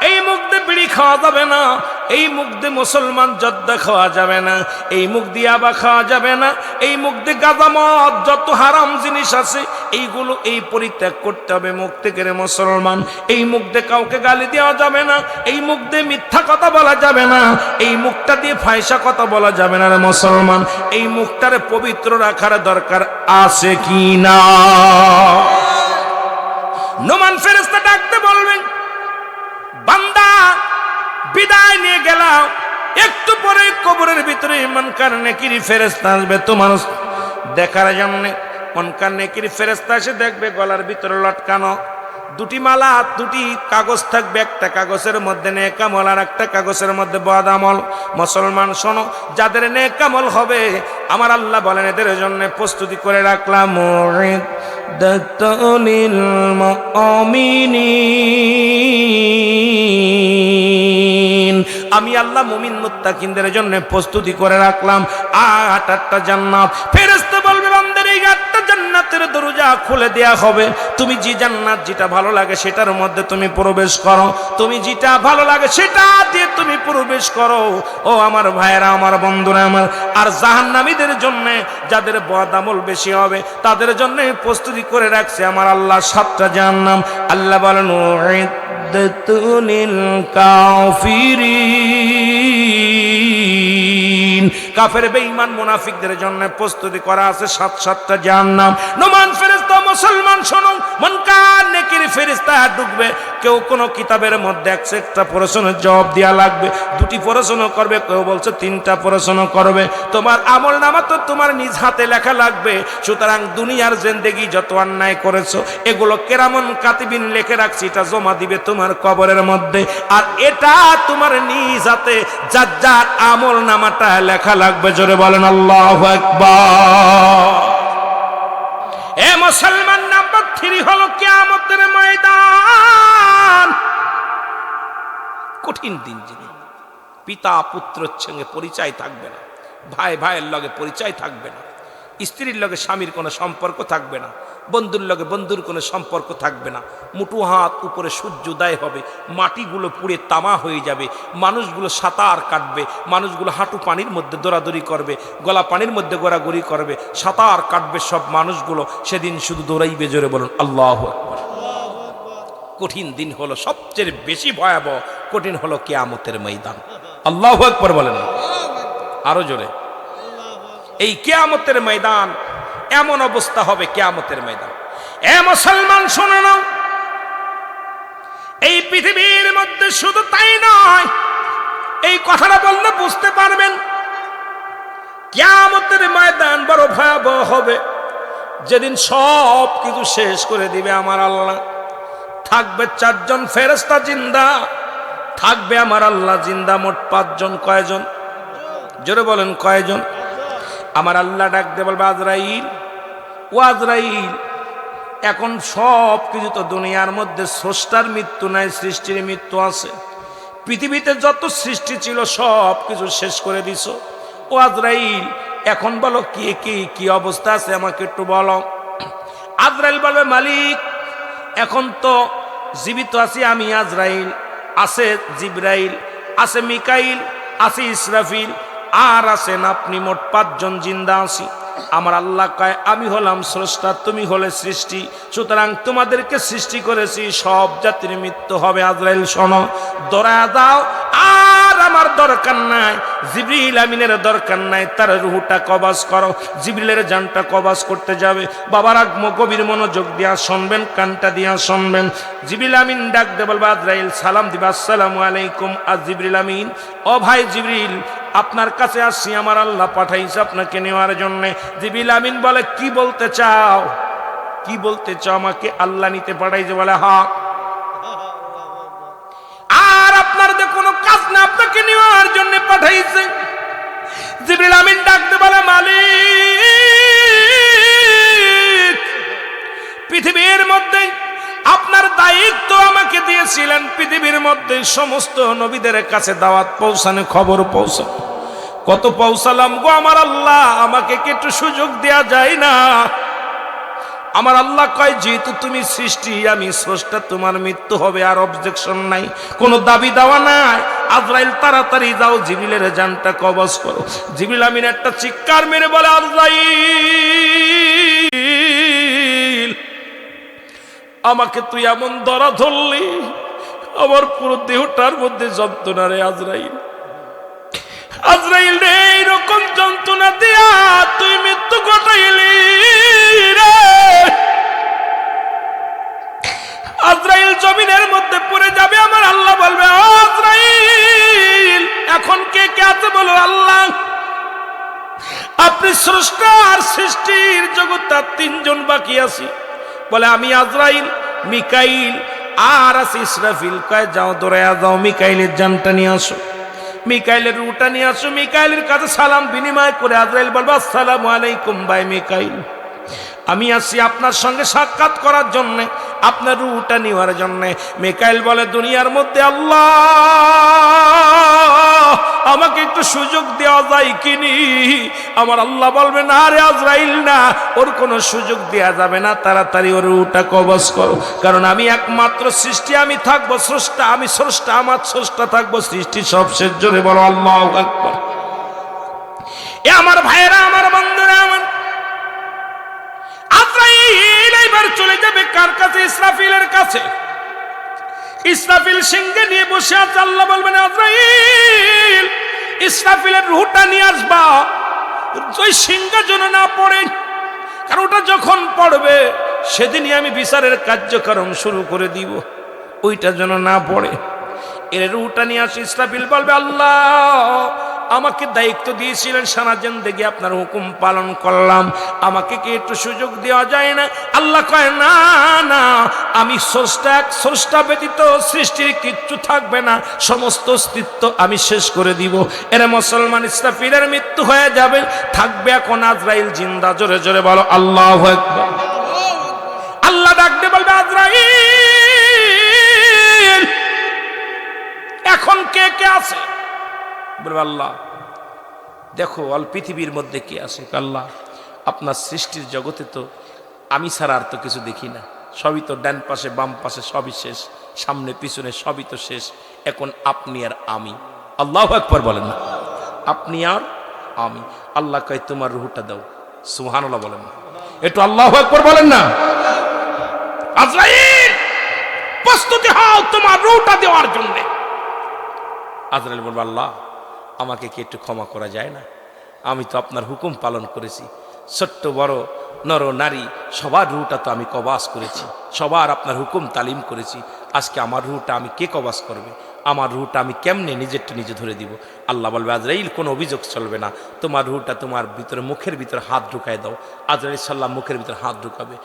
এই মুখ দিয়ে বিড়ি খাওয়া যাবে না, এই মুখ দিয়ে মুসলমান জর্দা খাওয়া যাবে না, এই মুখ দিয়ে আবা খাওয়া যাবে না, এই মুখ দিয়ে গাঁজা মদ যত হারাম জিনিস আছে এইগুলো এই পরিত্যাগ করতে হবে মুখ থেকে রে মুসলমান। এই মুখ দিয়ে কাউকে গালি দেওয়া যাবে না, এই মুখ দিয়ে মিথ্যা কথা বলা যাবে না, এই মুখটা দিয়ে ফায়সা কথা বলা যাবে না রে মুসলমান। এই মুখটারে পবিত্র রাখার দরকার আছে কি না? নোমান ফেরেশতা ডাকতে বলবেন, বান্দা বিদায় নিয়ে গেলাম, একটু পরে কবরের ভিতরে মুনকার নেকির ফেরেশতা আসবে তোমার দেখার জন্য। মুনকার নেকির ফেরেশতা এসে দেখবে গলার ভিতরে লটকানো দুটি মালা, দুটি কাগজ থাকবে, একটা কাগজের মধ্যে নেক আমল আর একটা কাগজের মধ্যে বদ আমল। মুসলমান শোনো, যাদের নেক আমল হবে আমার আল্লাহ বলেন এদের জন্য প্রস্তুতি করে রাখলাম, মুইদ্দাতুল মুমিনিন, আমি আল্লাহ মুমিন মুত্তাকিনদের জন্য প্রস্তুতি করে রাখলাম 8টা জান্নাত। ফেরেশতা বলবে বান্দার এই 8টা জান্নাতের দরজা খুলে দেয়া হবে, তুমি যে জান্নাত যেটা ভালো লাগে সেটার মধ্যে তুমি প্রবেশ করো, তুমি যেটা ভালো লাগে সেটা দিয়ে তুমি প্রবেশ করো ও আমার ভাইয়েরা, আমার বন্ধুরা আমার। আর জাহান্নামীদের জন্য যাদের বদ আমল বেশি হবে তাদের জন্য প্রস্তুতি করে রাখছে আমার আল্লাহ 7টা জাহান্নাম। আল্লাহ বলেন উইদ্দাতুল কাফিরিন, কাফের বেঈমান মুনাফিকদের জন্য প্রস্তুতি করা আছে 7টা জাহান্নাম। নোমান ফেরেশতা মুসলমান শোনো, মুনকার নেকির ফেরেশতা ঢুকবে, কেউ কোন কিতাবের মধ্যে একটা প্রশ্নের জবাব দেয়া লাগবে, 2টি প্রশ্ন করবে, কেউ বলছে 3টা প্রশ্ন করবে। তোমার আমল নামা তো তোমার নিজ হাতে লেখা লাগবে, সুতরাং দুনিয়ার জিন্দেগি যত অন্যায় করেছো এগুলো কেরামন কাতিবিন লিখে রাখছি, এটা জমা দিবে তোমার কবরের মধ্যে, আর এটা তোমার নিজ হাতে যার যার আমল নামাটা লেখা লাগবে। জোরে বলেন আল্লাহু আকবার। এ মুসলমান, নাম্বার 3 হলো কিয়ামতের ময়দান। কঠিন দিন, যিনি পিতা পুত্রের সঙ্গে পরিচয় থাকবে না, ভাই ভাইয়ের লগে পরিচয় থাকবে না, স্ত্রীর লগে স্বামীর কোনো সম্পর্ক থাকবে না, বন্ধুর লগে বন্ধুর কোনো সম্পর্ক থাকবে না, মুঠো হাত উপরে সূর্য উদয় হবে, মাটিগুলো পুড়ে তামা হয়ে যাবে, মানুষগুলো সাঁতার কাটবে, মানুষগুলো হাঁটু পানির মধ্যে দৌড়াদৌড়ি করবে, গলা পানির মধ্যে গোড়াগড়ি করবে, সাঁতার কাটবে সব মানুষগুলো, সেদিন শুধু দৌড়াইবে। জোরে বলুন আল্লাহু আকবার। কঠিন দিন হলো, সবচেয়ে বেশি ভয়াবহ কঠিন হলো কিয়ামতের ময়দান। আল্লাহু আকবার বলেন আরো জোরে। এই কিয়ামতের ময়দান এমন অবস্থা হবে, কিয়ামতের ময়দান। এ মুসলমান শোনো না, এই পৃথিবীর মধ্যে শুধু তাই নয়, এই কথাটা বললে বুঝতে পারবেন, কিয়ামতের ময়দান বড় ভয়াবহ হবে, যেদিন সব কিছু শেষ করে দিবে আমার আল্লাহ। থাকবে 4 জন ফেরেশতা জিন্দা, থাকবে আমার আল্লাহ জিন্দা, মোট 5 জন। কয়জন? জোরে বলেন কয়জন? আমার আল্লাহ ডাক দিয়ে বলবে আজরাইল, ও আজরাইল, এখন সব কিছু তো দুনিয়ার মধ্যে স্রষ্টার মৃত্যু নাই, সৃষ্টির মৃত্যু আছে, পৃথিবীতে যত সৃষ্টি ছিল সব কিছু শেষ করে দিছো। ও আজরাইল, এখন বলো কি অবস্থা আছে আমাকে একটু বলো। আজরাইল বলবে মালিক, এখন তো জীবিত আছি আমি আজরাইল, আছে জিবরাইল, আছে মিকাইল, আছে ইসরাফিল, আর আছেন আপনি, মোট 5 জন জিন্দা আছি। আমার আল্লাহ কয় আমি হলাম স্রষ্টা, তুমি হলে সৃষ্টি, সুতরাং তোমাদেরকে সৃষ্টি করেছি, সব জাতির মৃত্যু হবে। আজরাইল শোনো, দৌড়ায়া দাও, আর আমার দরকার নাই, জিবরিল আমিনের দরকার নাই, তার রুহটা কবজ করো। জিবরিলের জানটা কবজ করতে যাবে। বাবার গভীর মনোযোগ দিয়া শুনবেন, কানটা দিয়া শুনবেন। জিবরিল আমিন ডাক দে বলবে আজরাইল সালাম দিবা, আসসালামু আলাইকুম। আর জিবরিল আমিন, ও ভাই জিবরিল, আপনার কাছে আসছি, আমার আল্লাহ পাঠাইছে আপনাকে নেওয়ার জন্য। জিবরিল আমিন বলে কি বলতে চাও, কি বলতে চাও, আমাকে আল্লাহ নিতে পাঠাইছে? বলে হ্যাঁ। আর আপনার যে কোনো কাজ না, আপনাকে নেওয়ার জন্য পাঠাইছে। জিবরিল আমিন ডাকতে বলে মালিক, পৃথিবীর মধ্যে আপনার দায়িত্ব আমাকে দিয়েছিলেন, পৃথিবীর মধ্যে সমস্ত নবীদের কাছে দাওয়াত পৌঁছানো, খবর পৌঁছানো। কত পৌঁছালাম গো আমার আল্লাহ, আমাকে কি একটু সুযোগ দেয়া যায় না? আমার আল্লাহ কয় যেহেতু তুমি সৃষ্টি আমি স্রষ্টা, তোমার মৃত্যু হবে, আর অবজেকশন নাই, কোনো দাবি দেওয়া নাই। আজরাইল তাড়াতাড়ি যাও জিবরিলের জানটা কবজ করো। জিবরিল আমিন একটা চিৎকার মেরে বলে, আজরাইল আমাকে তুই এমন ধরা ধরলি, আমার পুরো দেহটার মধ্যে যন্ত্রণা রে আজরাইল। আজরাইল রে এইরকম যন্ত্রণা দিয়া তুই মৃত্যু ঘটাইলি রে। আজরাইল জমিনের মধ্যে পড়ে যাবে, আমার আল্লাহ বলবে, আজরাইল এখন কে কে আছে বলো? আল্লাহ আপনি স্রষ্টা আর সৃষ্টির জগৎ, আর তিনজন বাকি আছি। বলে আমি আজরাইল, মিকাইল আর আছে ইসরাফিল। কয় যাও দৌড়াইয়া যাও মিকাইলের জানটা নিয়ে আসো, মিকাইলের রুটা নিয়ে আসো। মিকাইলের কাছে সালাম বিনিময় করে আজরাইল বলবে, আসসালামু আলাইকুম ভাই মিকাইল, আমি আসি আপনার সঙ্গে সাক্ষাৎ করার জন্যে, আপনার রুটা নেওয়ার জন্যে। মিকাইল বলে, দুনিয়ার মধ্যে আল্লাহ আমাকে একটু সুযোগ দেওয়া যায় কিনি? আমার আল্লাহ বলবে, না রে আজরাইল না, ওর কোনো সুযোগ দেওয়া যাবে না, তাড়াতাড়ি ওর রুটা কবজ করো, কারণ আমি একমাত্র সৃষ্টি, আমি থাকবো স্রষ্টা, আমি স্রষ্টা, আমার স্রষ্টা থাকবো সৃষ্টি সবশেষ। জোরে বলো আল্লাহু আকবার। এ আমার ভাইয়েরা, আমার বন্ধুরা, আমার আজরাইল এবার চলে যাবে কার কাছে? ইসরাফিলের কাছে। ইসরাফিল সিংহে নিয়ে বসে আছে। আল্লাহ বলবেন, আজরাইল ইসরাফিলের রুহটা নিয়ে আসবা, ওই সিংহা যেন না পড়ে, কারণ ওটা যখন পড়বে সেদিনই আমি বিচারের কার্যক্রম শুরু করে দিব, ওইটা যেন না পড়ে। এর রুহটা নিয়ে আসে। ইসরাফিল বলবে, আল্লাহ আমাকে দায়িত্ব দিয়েছিলেন সারা জিন্দেগি আপনার হুকুম পালন করলাম, আমাকে কি একটু সুযোগ দেওয়া যায় না? আল্লাহ কয়, না না, আমি স্রষ্টা ব্যতীত সৃষ্টির কিচ্ছু থাকবে না, সমস্ত অস্তিত্ব আমি শেষ করে দিব। এর মুসলমান, ইসরাফিলের মৃত্যু হয়ে যাবে, থাকবে এখন আজরাইল জিন্দা। জোরে জোরে বলো আল্লাহু আকবার। আল্লাহ ডাকতে বলবে, আজরাইল এখন কে কে আছে? বলবে, আল্লাহ দেখো অল পৃথিবীর মধ্যে কে আছে? আল্লাহ আপনার সৃষ্টির জগতে তো আমি ছাড়া আর তো কিছু দেখি না, সবই তো ডান পাশে বাম পাশে সবই শেষ, সামনে পিছনে সবই তো শেষ, এখন আপনি আর আমি। আল্লাহু আকবার বলেন না, আপনি আর আমি। আল্লাহ কয়, তোমার রুহটা দাও। সুবহানাল্লাহ বলেন না, একটু আল্লাহু আকবার বলেন না। আজরাইল প্রস্তুতি হও তোমার রুহটা দেওয়ার জন্য। আজরাইল বলবে, আল্লাহ আমাকে কি একটু ক্ষমা করা যায় না? আমি তো আপনার হুকুম পালন করেছি, ছোট্ট বড় নর নারী সবার রুহটা তো আমি কবাস করেছি, সবার আপনার হুকুম তালিম করেছি, আজকে আমার রুহটা আমি কে কবাস করবে? আমার রুহটা আমি কেমনে নিজেরটা নিজে ধরে দিব? আল্লাহ বলবে, আজরাইল কোনো অভিযোগ চলবে না, তোমার রুহটা তোমার ভিতরে মুখের ভিতরে হাত ঢুকায় দাও। আজরাইল সাল্লাম মুখের ভিতরে হাত ঢুকাবে,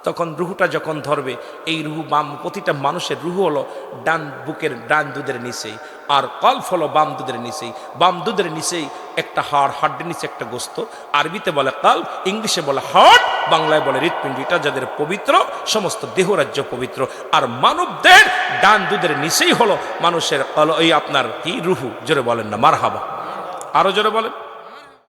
তখন রুহুটা যখন ধরবে, এই রুহু প্রতিটা মানুষের রুহু হলো ডান বুকের ডান দুধের নিচেই, আর কলফ হলো বাম দুধের নিচেই। বাম দুধের নিচেই একটা হাড়ের নিচে একটা গোস্ত, আরবিতে বলে কলব, ইংলিশে বলে হার্ট, বাংলায় বলে হৃৎপিণ্ড। এটা যাদের পবিত্র, সমস্ত দেহরাজ্য পবিত্র। আর মানবদের ডান দুধের নিচেই হলো মানুষের এই আপনার কি রুহু। জোরে বলেন না মারহাবা, আরো জোরে বলেন।